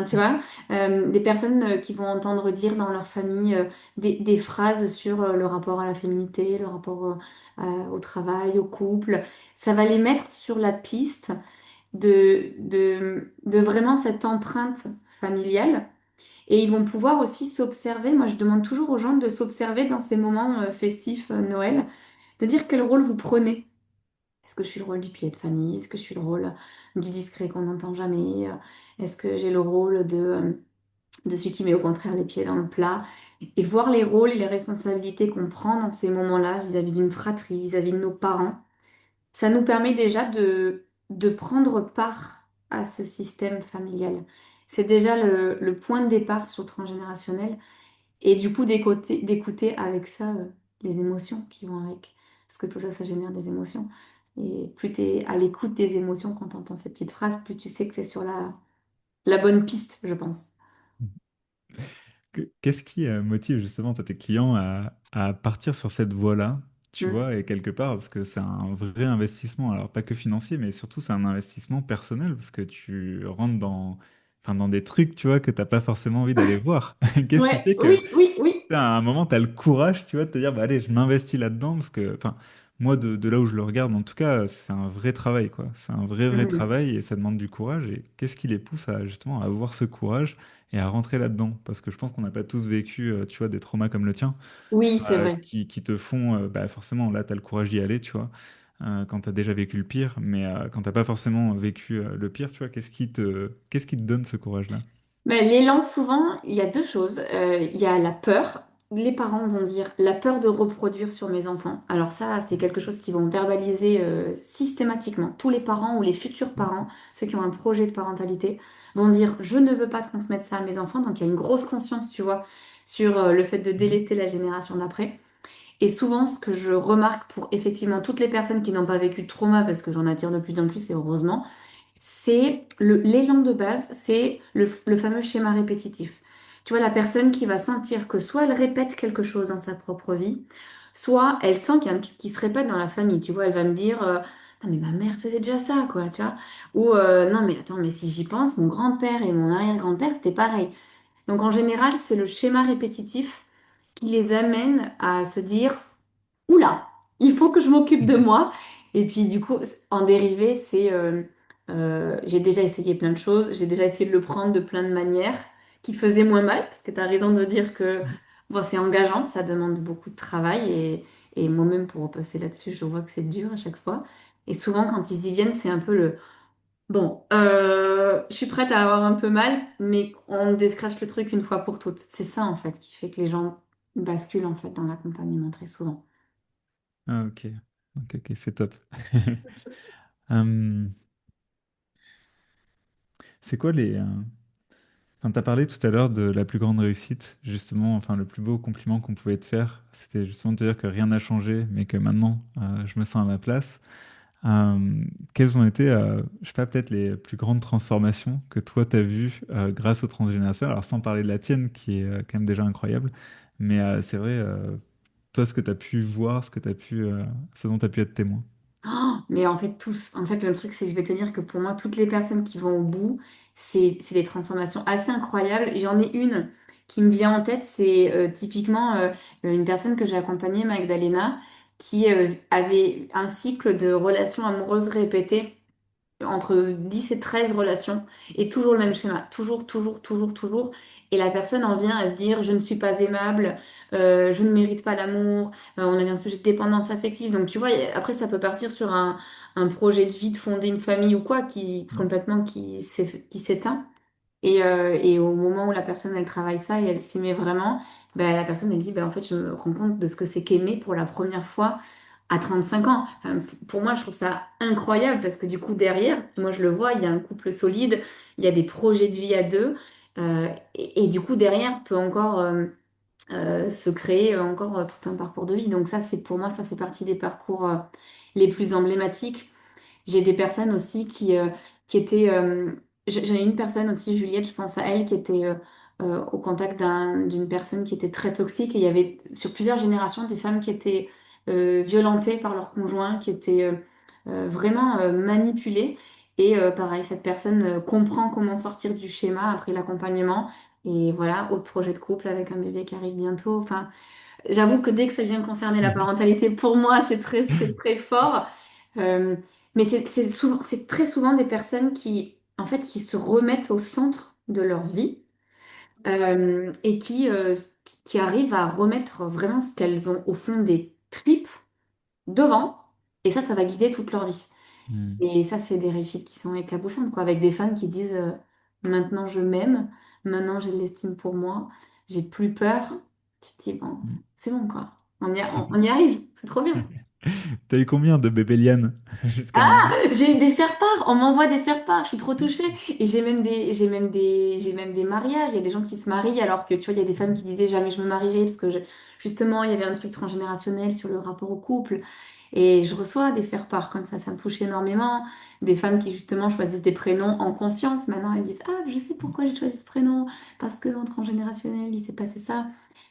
Tu vois, des personnes qui vont entendre dire dans leur famille des phrases sur le rapport à la féminité, le rapport au travail, au couple. Ça va les mettre sur la piste de vraiment cette empreinte familiale. Et ils vont pouvoir aussi s'observer. Moi, je demande toujours aux gens de s'observer dans ces moments festifs, Noël, de dire quel rôle vous prenez. Est-ce que je suis le rôle du pilier de famille? Est-ce que je suis le rôle du discret qu'on n'entend jamais? Est-ce que j'ai le rôle de celui qui met au contraire les pieds dans le plat? Et voir les rôles et les responsabilités qu'on prend dans ces moments-là vis-à-vis d'une fratrie, vis-à-vis de nos parents. Ça nous permet déjà de prendre part à ce système familial. C'est déjà le point de départ sur le transgénérationnel et du coup d'écouter avec ça les émotions qui vont avec. Parce que tout ça, ça génère des émotions. Et plus tu es à l'écoute des émotions quand tu entends ces petites phrases, plus tu sais que tu es sur la bonne piste, je pense. Qu'est-ce qui motive justement toi, tes clients à partir sur cette voie-là, tu Mm. vois, et quelque part, parce que c'est un vrai investissement, alors pas que financier, mais surtout c'est un investissement personnel, parce que tu rentres enfin, dans des trucs, tu vois, que t'as pas forcément envie d'aller voir. Qu'est-ce qui Ouais, fait que oui, oui, oui. à un moment, tu as le courage, tu vois, de te dire, bah, allez, je m'investis là-dedans, parce que, enfin, moi, de là où je le regarde, en tout cas, c'est un vrai travail, quoi. C'est un vrai, vrai Mhm. travail et ça demande du courage. Et qu'est-ce qui les pousse à, justement, à avoir ce courage et à rentrer là-dedans? Parce que je pense qu'on n'a pas tous vécu, tu vois, des traumas comme le tien, Oui, c'est vrai. qui te font, bah, forcément, là, tu as le courage d'y aller, tu vois, quand tu as déjà vécu le pire. Mais quand t'as pas forcément vécu le pire, tu vois, qu'est-ce qui te donne ce courage-là? Ben, l'élan, souvent, il y a deux choses. Il y a la peur. Les parents vont dire la peur de reproduire sur mes enfants. Alors ça, c'est quelque chose qu'ils vont verbaliser systématiquement. Tous les parents ou les futurs parents, ceux qui ont un projet de parentalité, vont dire je ne veux pas transmettre ça à mes enfants. Donc il y a une grosse conscience, tu vois, sur le fait de délester la génération d'après. Et souvent, ce que je remarque pour effectivement toutes les personnes qui n'ont pas vécu de trauma, parce que j'en attire de plus en plus et heureusement, c'est l'élan de base, c'est le fameux schéma répétitif. Tu vois, la personne qui va sentir que soit elle répète quelque chose dans sa propre vie, soit elle sent qu'il y a un truc qui se répète dans la famille. Tu vois, elle va me dire, non mais ma mère faisait déjà ça, quoi, tu vois. Ou non mais attends, mais si j'y pense, mon grand-père et mon arrière-grand-père, c'était pareil. Donc en général, c'est le schéma répétitif qui les amène à se dire, oula, il faut que je m'occupe de moi. Et puis du coup, en dérivé, c'est j'ai déjà essayé plein de choses, j'ai déjà essayé de le prendre de plein de manières qui faisaient moins mal, parce que tu as raison de dire que bon, c'est engageant, ça demande beaucoup de travail Et moi-même, pour repasser là-dessus, je vois que c'est dur à chaque fois. Et souvent, quand ils y viennent, c'est un peu le bon, je suis prête à avoir un peu mal, mais on déscrache le truc une fois pour toutes. C'est ça, en fait, qui fait que les gens basculent, en fait, dans l'accompagnement très souvent. Ah, ok. Ok, ok, c'est top. Hum, c'est quoi les... Enfin, t'as parlé tout à l'heure de la plus grande réussite, justement, enfin, le plus beau compliment qu'on pouvait te faire, c'était justement de te dire que rien n'a changé, mais que maintenant, je me sens à ma place. Quelles ont été, je sais pas, peut-être les plus grandes transformations que toi, tu as vues grâce au transgénérationnel? Alors, sans parler de la tienne, qui est quand même déjà incroyable, mais c'est vrai, toi, ce que tu as pu voir, ce dont tu as pu être témoin. Oh, mais en fait, tous. En fait, le truc, c'est que je vais te dire que pour moi, toutes les personnes qui vont au bout, c'est des transformations assez incroyables. J'en ai une qui me vient en tête, c'est typiquement une personne que j'ai accompagnée, Magdalena, qui avait un cycle de relations amoureuses répétées entre 10 et 13 relations et toujours le même schéma, toujours, toujours, toujours, toujours. Et la personne en vient à se dire, je ne suis pas aimable, je ne mérite pas l'amour, on avait un sujet de dépendance affective. Donc tu vois, après ça peut partir sur un projet de vie, de fonder une famille ou quoi, qui Mm. complètement qui s'éteint. Et au moment où la personne, elle travaille ça et elle s'y met vraiment, ben, la personne, elle dit, ben, en fait, je me rends compte de ce que c'est qu'aimer pour la première fois à 35 ans. Enfin, pour moi, je trouve ça incroyable parce que du coup, derrière, moi, je le vois, il y a un couple solide, il y a des projets de vie à deux. Et du coup, derrière, peut encore se créer encore tout un parcours de vie. Donc ça, c'est pour moi, ça fait partie des parcours les plus emblématiques. J'ai des personnes aussi qui étaient... j'en ai une personne aussi, Juliette, je pense à elle, qui était au contact d'une personne qui était très toxique. Et il y avait sur plusieurs générations des femmes qui étaient violentées par leur conjoint, qui étaient vraiment manipulées. Et pareil, cette personne comprend comment sortir du schéma après l'accompagnement. Et voilà, autre projet de couple avec un bébé qui arrive bientôt. Enfin, j'avoue que dès que ça vient concerner la parentalité, pour moi, c'est très fort. Euh, mais c'est souvent, c'est très souvent des personnes qui, en fait, qui se remettent au centre de leur vie et qui arrivent à remettre vraiment ce qu'elles ont au fond des tripes devant. Et ça va guider toute leur vie. Mm. Et ça, c'est des réussites qui sont éclaboussantes, quoi, avec des femmes qui disent maintenant je m'aime, maintenant j'ai de l'estime pour moi, j'ai plus peur. Tu te dis, bon, Mm. c'est bon, quoi. On y arrive, c'est trop bien. T'as eu combien de bébés lianes jusqu'à Ah, maintenant? j'ai eu des faire-part, on m'envoie des faire-part, je suis trop touchée. Et j'ai même des mariages, il y a des gens qui se marient alors que tu vois, il y a des femmes qui disaient jamais je me marierai parce que justement, il y avait un truc transgénérationnel sur le rapport au couple. Et je reçois des faire-part comme ça me touche énormément. Des femmes qui justement choisissent des prénoms en conscience. Maintenant, elles disent, ah, je sais pourquoi j'ai choisi ce prénom, parce que en transgénérationnel, il s'est passé ça.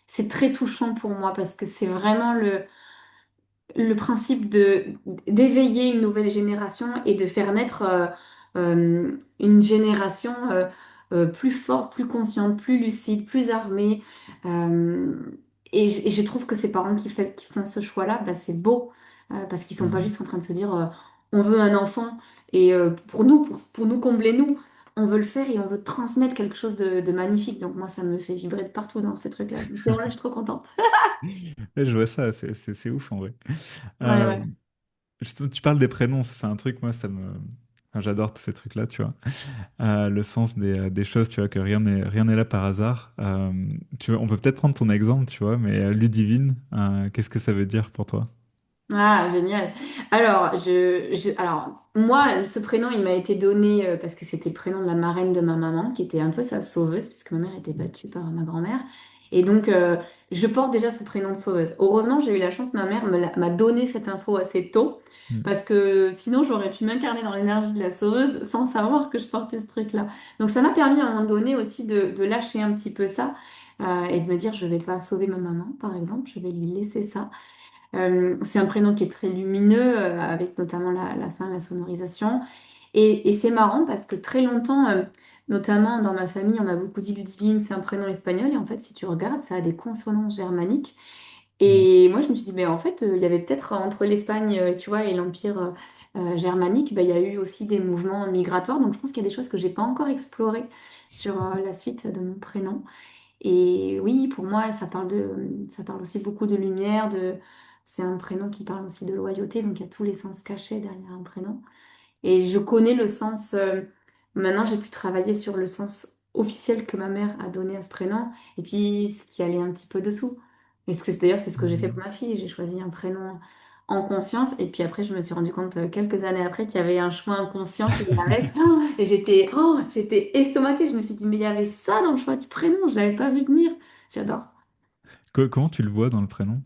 C'est très touchant pour moi parce que c'est vraiment le principe d'éveiller une nouvelle génération et de faire naître une génération plus forte, plus consciente, plus lucide, plus armée. Euh, et je trouve que ces parents qui font ce choix-là, bah, c'est beau parce qu'ils sont pas Mm. juste en train de se dire on veut un enfant et pour nous combler nous. On veut le faire et on veut transmettre quelque chose de magnifique. Donc moi, ça me fait vibrer de partout dans ces trucs-là. C'est vrai, je suis trop contente. Ouais, je vois ça, c'est ouf en vrai. Ouais, Euh, ouais. Justement, tu parles des prénoms, ça, c'est un truc, moi, enfin, j'adore tous ces trucs-là, tu vois. Le sens des choses, tu vois, que rien n'est là par hasard. On peut peut-être prendre ton exemple, tu vois, mais Ludivine, qu'est-ce que ça veut dire pour toi? Ah, génial. Alors, alors, moi, ce prénom, il m'a été donné parce que c'était le prénom de la marraine de ma maman, qui était un peu sa sauveuse, puisque ma mère était battue par ma grand-mère. Et donc, je porte déjà ce prénom de sauveuse. Heureusement, j'ai eu la chance, ma mère m'a donné cette info assez tôt, Mm. parce que sinon, j'aurais pu m'incarner dans l'énergie de la sauveuse sans savoir que je portais ce truc-là. Donc, ça m'a permis à un moment donné aussi de lâcher un petit peu ça et de me dire, je vais pas sauver ma maman, par exemple, je vais lui laisser ça. C'est un prénom qui est très lumineux, avec notamment la fin, la sonorisation. Et c'est marrant parce que très longtemps, notamment dans ma famille, on m'a beaucoup dit Ludivine, c'est un prénom espagnol. Et en fait, si tu regardes, ça a des consonances germaniques. Mm. Et moi, je me suis dit, mais en fait, il y avait peut-être entre l'Espagne, tu vois, et l'Empire germanique, bah, il y a eu aussi des mouvements migratoires. Donc, je pense qu'il y a des choses que j'ai pas encore explorées sur la suite de mon prénom. Et oui, pour moi, ça parle aussi beaucoup de lumière, C'est un prénom qui parle aussi de loyauté, donc il y a tous les sens cachés derrière un prénom. Et je connais le sens. Maintenant, j'ai pu travailler sur le sens officiel que ma mère a donné à ce prénom, et puis ce qui allait un petit peu dessous. Et d'ailleurs, c'est ce que j'ai fait pour Mhm. ma fille. J'ai choisi un prénom en conscience, et puis après, je me suis rendu compte quelques années après qu'il y avait un choix inconscient qui allait avec. Oh, et j'étais estomaquée. Je me suis dit, mais il y avait ça dans le choix du prénom, je l'avais pas vu venir. J'adore. Comment tu le vois dans le prénom?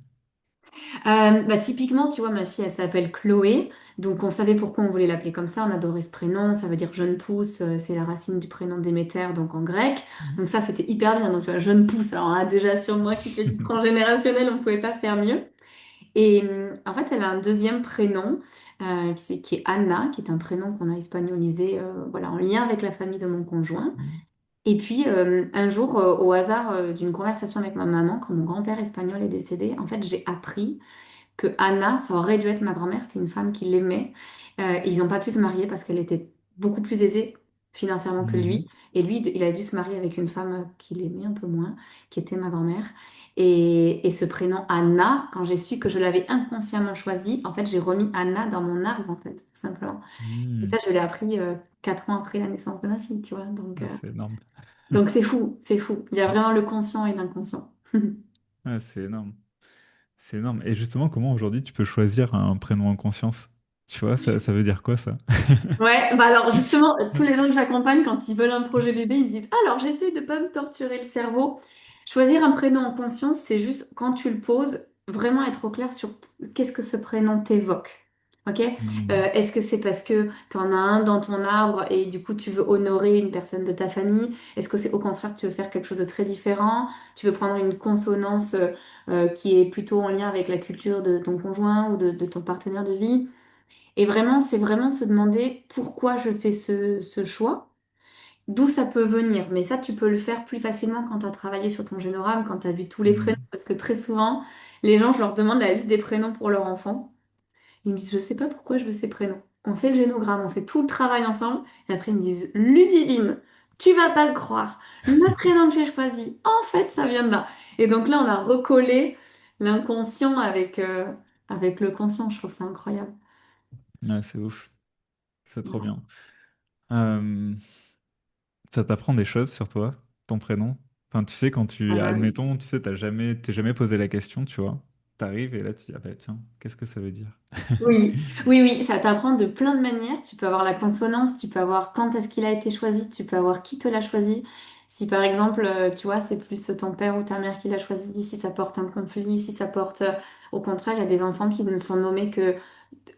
Bah, typiquement, tu vois, ma fille, elle s'appelle Chloé. Donc, on savait pourquoi on voulait l'appeler comme ça. On adorait ce prénom. Ça veut dire jeune pousse. C'est la racine du prénom Déméter, donc en grec. Mhm. Donc, ça, c'était hyper bien. Donc, tu vois, jeune pousse. Alors, là, déjà, sur moi qui fais du transgénérationnel, on ne pouvait pas faire mieux. Et en fait, elle a un deuxième prénom qui est Anna, qui est un prénom qu'on a espagnolisé voilà, en lien avec la famille de mon conjoint. Et puis, un jour, au hasard d'une conversation avec ma maman, quand mon grand-père espagnol est décédé, en fait, j'ai appris que Anna, ça aurait dû être ma grand-mère, c'était une femme qui l'aimait. Et ils n'ont pas pu se marier parce qu'elle était beaucoup plus aisée financièrement que lui. Mhm. Et lui, il a dû se marier avec une femme qu'il aimait un peu moins, qui était ma grand-mère. Et ce prénom Anna, quand j'ai su que je l'avais inconsciemment choisi, en fait, j'ai remis Anna dans mon arbre, en fait, tout simplement. Et ça, Mhm. je l'ai appris 4 ans après la naissance de ma fille, tu vois. Ah, c'est énorme. Donc c'est fou, c'est fou. Il y a vraiment le conscient et l'inconscient. Ah, c'est énorme. C'est énorme. Et justement, comment aujourd'hui tu peux choisir un prénom en conscience? Tu vois, ça veut dire quoi ça? Ouais, bah alors justement, tous les gens que j'accompagne, quand ils veulent un projet bébé, ils me disent, alors j'essaie de pas me torturer le cerveau. Choisir un prénom en conscience, c'est juste quand tu le poses, vraiment être au clair sur qu'est-ce que ce prénom t'évoque. Ok? Mhm. Est-ce que c'est parce que tu en as un dans ton arbre et du coup tu veux honorer une personne de ta famille? Est-ce que c'est au contraire tu veux faire quelque chose de très différent? Tu veux prendre une consonance qui est plutôt en lien avec la culture de ton conjoint ou de ton partenaire de vie? Et vraiment, c'est vraiment se demander pourquoi je fais ce choix, d'où ça peut venir. Mais ça, tu peux le faire plus facilement quand tu as travaillé sur ton génogramme, quand tu as vu tous les prénoms. Mhm. Parce que très souvent, les gens, je leur demande la liste des prénoms pour leur enfant. Ils me disent, je sais pas pourquoi je veux ces prénoms. On fait le génogramme, on fait tout le travail ensemble. Et après, ils me disent, Ludivine, tu vas pas le croire. Le prénom que j'ai choisi, en fait, ça vient de là. Et donc là, on a recollé l'inconscient avec le conscient. Je trouve ça incroyable. Ouais, c'est ouf. C'est trop Voilà. bien. Euh, Ça t'apprend des choses sur toi, ton prénom? Enfin, tu sais, quand Ah tu, bah oui. admettons, tu sais, t'es jamais posé la question, tu vois. T'arrives et là, tu dis, ah bah tiens, qu'est-ce que ça veut dire? Oui, oui, oui, ça t'apprend de plein de manières. Tu peux avoir la consonance, tu peux avoir quand est-ce qu'il a été choisi, tu peux avoir qui te l'a choisi. Si par exemple, tu vois, c'est plus ton père ou ta mère qui l'a choisi, si ça porte un conflit, si ça porte... au contraire, il y a des enfants qui ne sont nommés que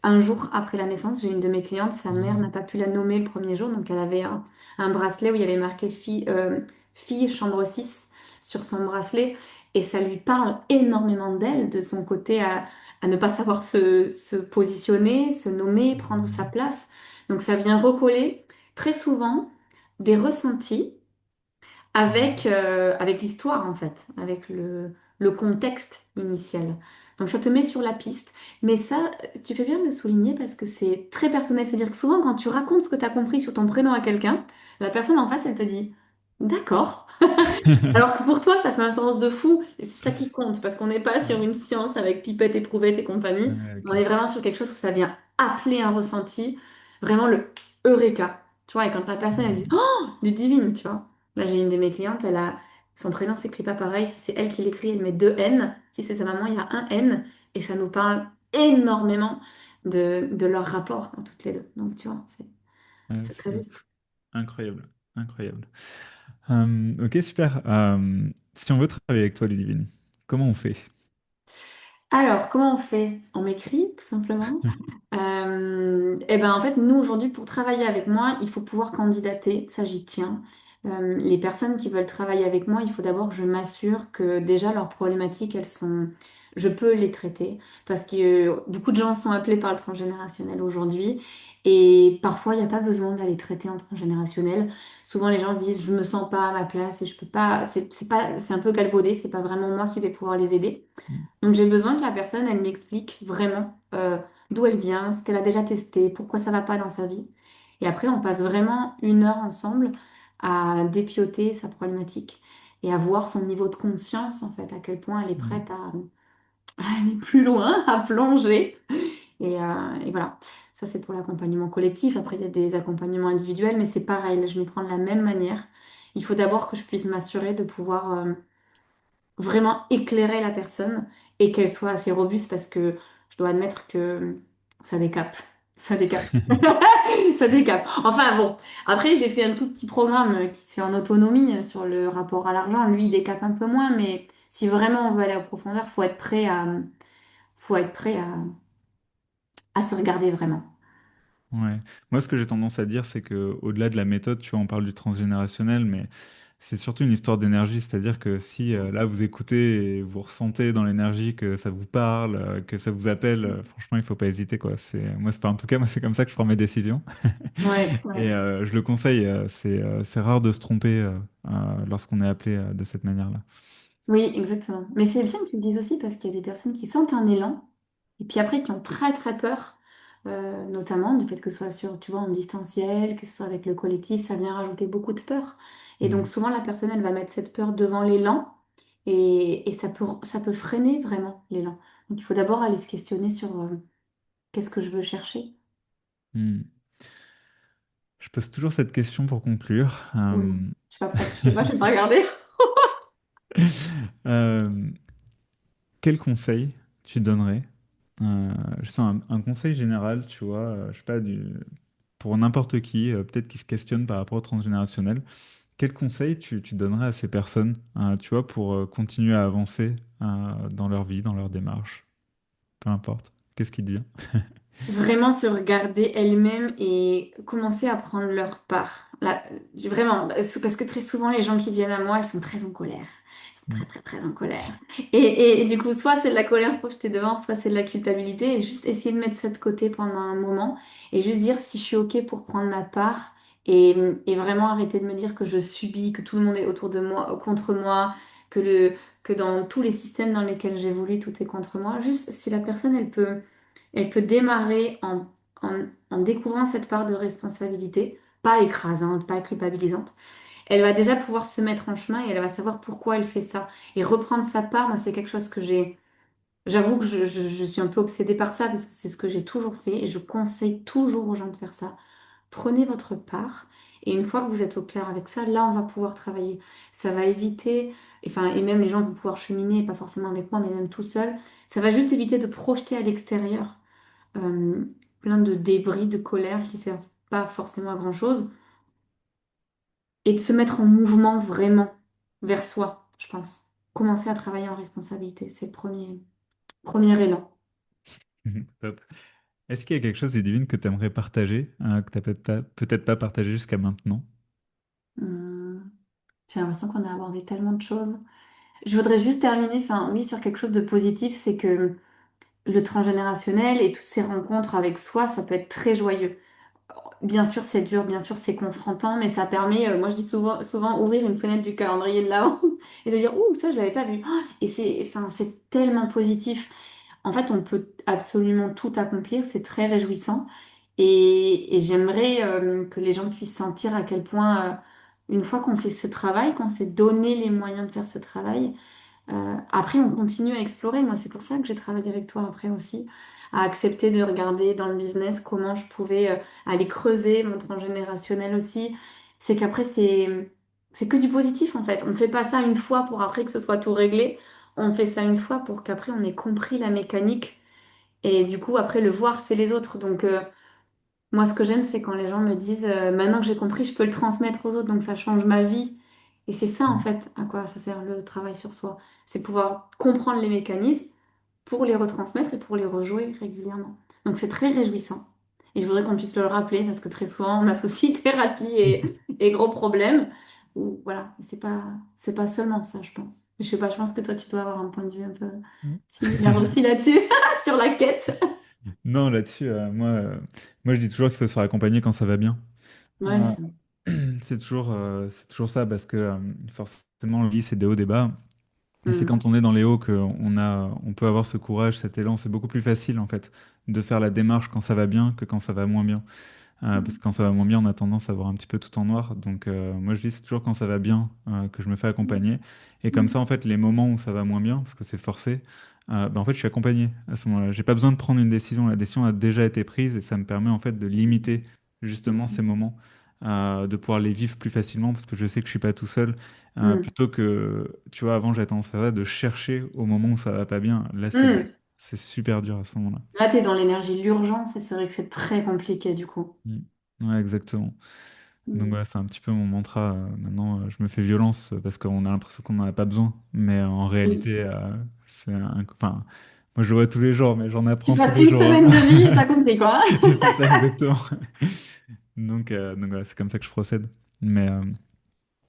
un jour après la naissance. J'ai une de mes clientes, sa mère n'a Mhm. pas pu la nommer le premier jour, donc elle avait un bracelet où il y avait marqué fille chambre 6 sur son bracelet, et ça lui parle énormément d'elle, de son côté à ne pas savoir se positionner, se nommer, prendre sa Mhm. place. Donc ça vient recoller très souvent des ressentis Mhm. avec l'histoire en fait, avec le contexte initial. Donc ça te met sur la piste. Mais ça, tu fais bien de le souligner parce que c'est très personnel. C'est-à-dire que souvent quand tu racontes ce que tu as compris sur ton prénom à quelqu'un, la personne en face, elle te dit, d'accord. Alors que pour toi, ça fait un sens de fou. Et c'est ça qui compte parce qu'on n'est pas sur une science avec pipette, éprouvette et compagnie. Ouais, On ok. est vraiment sur quelque chose où ça vient appeler un ressenti, vraiment le Eureka. Tu vois, et quand la personne, elle dit, Mhm. oh, Ludivine, tu vois. Là, j'ai une de mes clientes, elle a son prénom s'écrit pas pareil. Si c'est elle qui l'écrit, elle met deux N. Si c'est sa maman, il y a un N. Et ça nous parle énormément de leur rapport, toutes les deux. Donc, tu vois, Ouais, c'est c'est très juste. ouf. Incroyable. Incroyable. Ok, super. Si on veut travailler avec toi, Ludivine, comment on fait? Alors, comment on fait? On m'écrit, tout simplement. Eh ben, en fait, nous, aujourd'hui, pour travailler avec moi, il faut pouvoir candidater. Ça, j'y tiens. Les personnes qui veulent travailler avec moi, il faut d'abord que je m'assure que déjà leurs problématiques, elles sont... Je peux les traiter parce que beaucoup de gens sont appelés par le transgénérationnel aujourd'hui et parfois, il n'y a pas besoin d'aller traiter en transgénérationnel. Souvent, les gens disent, je me sens pas à ma place et je peux pas... C'est pas... C'est un peu galvaudé, c'est pas vraiment moi qui vais pouvoir les aider. Donc j'ai besoin que la personne, elle m'explique vraiment d'où elle vient, ce qu'elle a déjà testé, pourquoi ça va pas dans sa vie. Et après, on passe vraiment 1 heure ensemble à dépioter sa problématique et à voir son niveau de conscience, en fait, à quel point elle est Mhm. prête aller plus loin, à plonger. Et voilà, ça c'est pour l'accompagnement collectif. Après, il y a des accompagnements individuels, mais c'est pareil, là, je m'y prends de la même manière. Il faut d'abord que je puisse m'assurer de pouvoir vraiment éclairer la personne et qu'elle soit assez robuste parce que je dois admettre que ça décape. Ça décape. Ça décape. Enfin bon, après j'ai fait un tout petit programme qui se fait en autonomie sur le rapport à l'argent. Lui, il décape un peu moins, mais si vraiment on veut aller en profondeur, faut être prêt à se regarder vraiment. Ouais. Moi, ce que j'ai tendance à dire, c'est que au-delà de la méthode, tu vois, on parle du transgénérationnel, mais c'est surtout une histoire d'énergie. C'est-à-dire que si là, vous écoutez et vous ressentez dans l'énergie que ça vous parle, que ça vous appelle, franchement, il faut pas hésiter, quoi. Moi, c'est pas, en tout cas, moi, c'est comme ça que je prends mes décisions. Ouais, ouais. Et je le conseille, c'est rare de se tromper lorsqu'on est appelé de cette manière-là. Oui, exactement. Mais c'est bien que tu le dises aussi parce qu'il y a des personnes qui sentent un élan et puis après qui ont très très peur, notamment du fait que ce soit sur, tu vois, en distanciel, que ce soit avec le collectif, ça vient rajouter beaucoup de peur. Et donc Mm. souvent la personne, elle va mettre cette peur devant l'élan et ça peut freiner vraiment l'élan. Donc il faut d'abord aller se questionner sur qu'est-ce que je veux chercher. Mm. Je pose toujours cette question pour conclure. Oui. Je suis pas prête, je sais pas, je vais pas regarder. Euh, Quel conseil tu donnerais? Je sens un conseil général, tu vois, je sais pas, pour n'importe qui, peut-être qui se questionne par rapport au transgénérationnel. Quel conseil tu donnerais à ces personnes, tu vois, pour continuer à avancer dans leur vie, dans leur démarche, peu importe. Qu'est-ce qui te vient? Vraiment se regarder elles-mêmes et commencer à prendre leur part. Là, vraiment, parce que très souvent, les gens qui viennent à moi, elles sont très en colère. Elles sont Mm. très, très, très en colère. Et du coup, soit c'est de la colère projetée devant, soit c'est de la culpabilité. Et juste essayer de mettre ça de côté pendant un moment et juste dire si je suis OK pour prendre ma part et vraiment arrêter de me dire que je subis, que tout le monde est autour de moi, contre moi, que que dans tous les systèmes dans lesquels j'évolue, tout est contre moi. Juste si la personne, elle peut démarrer en découvrant cette part de responsabilité, pas écrasante, pas culpabilisante. Elle va déjà pouvoir se mettre en chemin et elle va savoir pourquoi elle fait ça. Et reprendre sa part, moi, c'est quelque chose que j'ai. J'avoue que je suis un peu obsédée par ça parce que c'est ce que j'ai toujours fait et je conseille toujours aux gens de faire ça. Prenez votre part et une fois que vous êtes au clair avec ça, là, on va pouvoir travailler. Ça va éviter, enfin, et même les gens vont pouvoir cheminer, pas forcément avec moi, mais même tout seul. Ça va juste éviter de projeter à l'extérieur euh, plein de débris, de colère qui servent pas forcément à grand-chose, et de se mettre en mouvement vraiment vers soi, je pense. Commencer à travailler en responsabilité, c'est le premier élan. Top. Est-ce qu'il y a quelque chose, Ludivine, que tu aimerais partager, que tu n'as peut-être pas partagé jusqu'à maintenant? Hum, j'ai l'impression qu'on a abordé tellement de choses. Je voudrais juste terminer, enfin oui, sur quelque chose de positif, c'est que le transgénérationnel et toutes ces rencontres avec soi, ça peut être très joyeux. Bien sûr, c'est dur, bien sûr, c'est confrontant, mais ça permet, moi je dis souvent ouvrir une fenêtre du calendrier de l'avant et de dire, ouh, ça je l'avais pas vu. Ah, et enfin, c'est tellement positif. En fait, on peut absolument tout accomplir, c'est très réjouissant. Et j'aimerais que les gens puissent sentir à quel point, une fois qu'on fait ce travail, qu'on s'est donné les moyens de faire ce travail, après, on continue à explorer. Moi, c'est pour ça que j'ai travaillé avec toi après aussi, à accepter de regarder dans le business comment je pouvais aller creuser mon transgénérationnel aussi. C'est qu'après, c'est que du positif en fait. On ne fait pas ça une fois pour après que ce soit tout réglé. On fait ça une fois pour qu'après on ait compris la mécanique et du coup après le voir c'est les autres. Donc moi, ce que j'aime, c'est quand les gens me disent, maintenant que j'ai compris, je peux le transmettre aux autres, donc ça change ma vie. Et c'est ça, en Mm. fait, à quoi ça sert le travail sur soi. C'est pouvoir comprendre les mécanismes pour les retransmettre et pour les rejouer régulièrement. Donc c'est très réjouissant. Et je voudrais qu'on puisse le rappeler, parce que très souvent, on associe thérapie et gros problèmes. Ou voilà, c'est pas seulement ça, je pense. Je sais pas, je pense que toi, tu dois avoir un point de vue un peu Mm. similaire aussi là-dessus, sur la quête. Non, là-dessus, moi je dis toujours qu'il faut se faire accompagner quand ça va bien. Ouais, Euh, c'est ça. c'est toujours ça parce que forcément, la vie, c'est des hauts, des bas. Et c'est Hmm. quand on est dans les hauts on peut avoir ce courage, cet élan. C'est beaucoup plus facile, en fait, de faire la démarche quand ça va bien que quand ça va moins bien. Parce que quand ça va moins bien, on a tendance à voir un petit peu tout en noir. Donc, moi, je dis, c'est toujours quand ça va bien que je me fais accompagner. Et comme ça, en fait, les moments où ça va moins bien, parce que c'est forcé, bah, en fait, je suis accompagné à ce moment-là. J'ai pas besoin de prendre une décision. La décision a déjà été prise et ça me permet en fait de limiter justement ces moments, de pouvoir les vivre plus facilement parce que je sais que je suis pas tout seul. Mm. Plutôt que, tu vois, avant, j'avais tendance à faire ça, de chercher au moment où ça va pas bien. Là, Mm. c'est super dur à ce moment-là. Là, t'es dans l'énergie de l'urgence et c'est vrai que c'est très compliqué du coup. Mm. Ouais, exactement. Donc Mm. ouais, c'est un petit peu mon mantra. Maintenant, je me fais violence parce qu'on a l'impression qu'on n'en a pas besoin. Mais en Oui. réalité, enfin, moi je le vois tous les jours, mais j'en Tu apprends tous passes les une jours, hein. semaine de vie et t'as compris quoi. C'est ça exactement. Donc voilà, c'est comme ça que je procède. Mais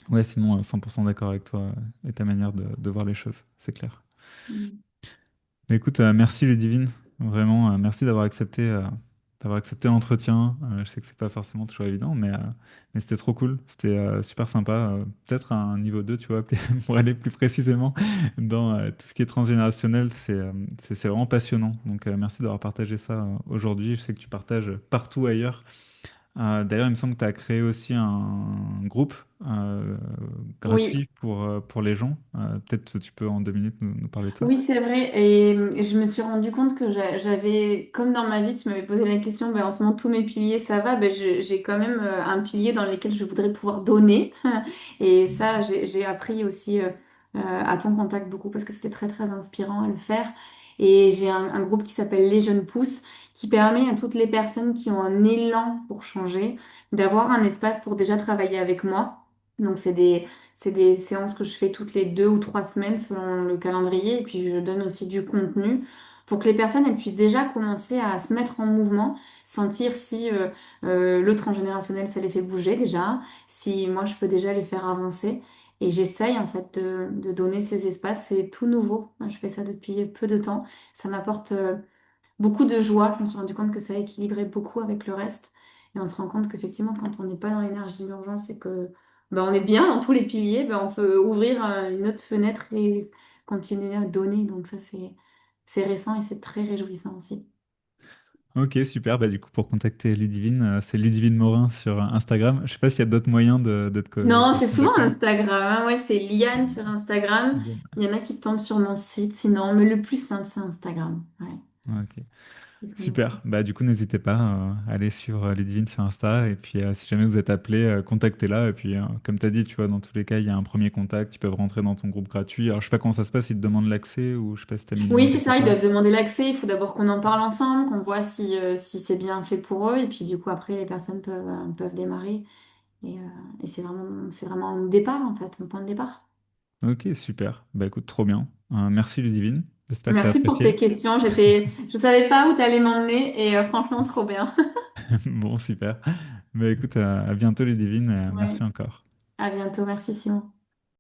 ouais, sinon, 100% d'accord avec toi et ta manière de voir les choses, c'est clair. Mm. Mais écoute, merci Ludivine, vraiment, merci d'avoir accepté l'entretien. Je sais que c'est pas forcément toujours évident, mais c'était trop cool, c'était super sympa. Peut-être un niveau 2 tu vois, pour aller plus précisément dans tout ce qui est transgénérationnel, c'est vraiment passionnant. Donc merci d'avoir partagé ça aujourd'hui. Je sais que tu partages partout ailleurs. D'ailleurs, il me semble que tu as créé aussi un groupe Oui. gratuit pour les gens. Peut-être tu peux en 2 minutes nous parler de ça. Oui, c'est vrai. Et je me suis rendu compte que j'avais, comme dans ma vie, tu m'avais posé la question, ben, en ce moment, tous mes piliers, ça va. Ben, j'ai quand même un pilier dans lequel je voudrais pouvoir donner. Et ça, j'ai appris aussi à ton contact beaucoup parce que c'était très, très inspirant à le faire. Et j'ai un groupe qui s'appelle Les Jeunes Pousses qui permet à toutes les personnes qui ont un élan pour changer d'avoir un espace pour déjà travailler avec moi. Donc, c'est des séances que je fais toutes les 2 ou 3 semaines selon le calendrier. Et puis je donne aussi du contenu pour que les personnes elles puissent déjà commencer à se mettre en mouvement, sentir si le transgénérationnel ça les fait bouger déjà, si moi je peux déjà les faire avancer. Et j'essaye en fait de donner ces espaces. C'est tout nouveau. Moi, je fais ça depuis peu de temps. Ça m'apporte beaucoup de joie. Je me suis rendu compte que ça équilibrait beaucoup avec le reste. Et on se rend compte qu'effectivement, quand on n'est pas dans l'énergie de l'urgence et que ben, on est bien dans tous les piliers, ben, on peut ouvrir une autre fenêtre et continuer à donner. Donc ça, c'est récent et c'est très réjouissant aussi. Ok, super. Bah, du coup, pour contacter Ludivine, c'est Ludivine Morin sur Instagram. Je sais pas s'il y a d'autres moyens Non, de te c'est souvent contacter. Instagram, hein. Ouais, c'est Liane sur Instagram. Il y en a qui tombent sur mon site, sinon, mais le plus simple, c'est Instagram. Ouais. Ok, super. Bah, du coup, n'hésitez pas à aller sur Ludivine sur Insta. Et puis, si jamais vous êtes appelé, contactez-la. Et puis, comme tu as dit, tu vois, dans tous les cas, il y a un premier contact. Ils peuvent rentrer dans ton groupe gratuit. Alors, je sais pas comment ça se passe. Ils te demandent l'accès ou je sais pas si tu as mis le lien Oui, c'est quelque ça, ils part. doivent demander l'accès. Il faut d'abord qu'on en parle ensemble, qu'on voit si c'est bien fait pour eux. Et puis du coup, après, les personnes peuvent démarrer. Et, euh, et c'est vraiment un départ, en fait, un point de départ. Ok, super. Bah, écoute, trop bien. Merci, Ludivine. J'espère que tu as Merci pour apprécié. tes questions. Je savais pas où tu allais m'emmener et franchement, trop bien. Bon, super. Bah, écoute, à bientôt, Ludivine. Ouais. Merci encore. À bientôt. Merci, Simon.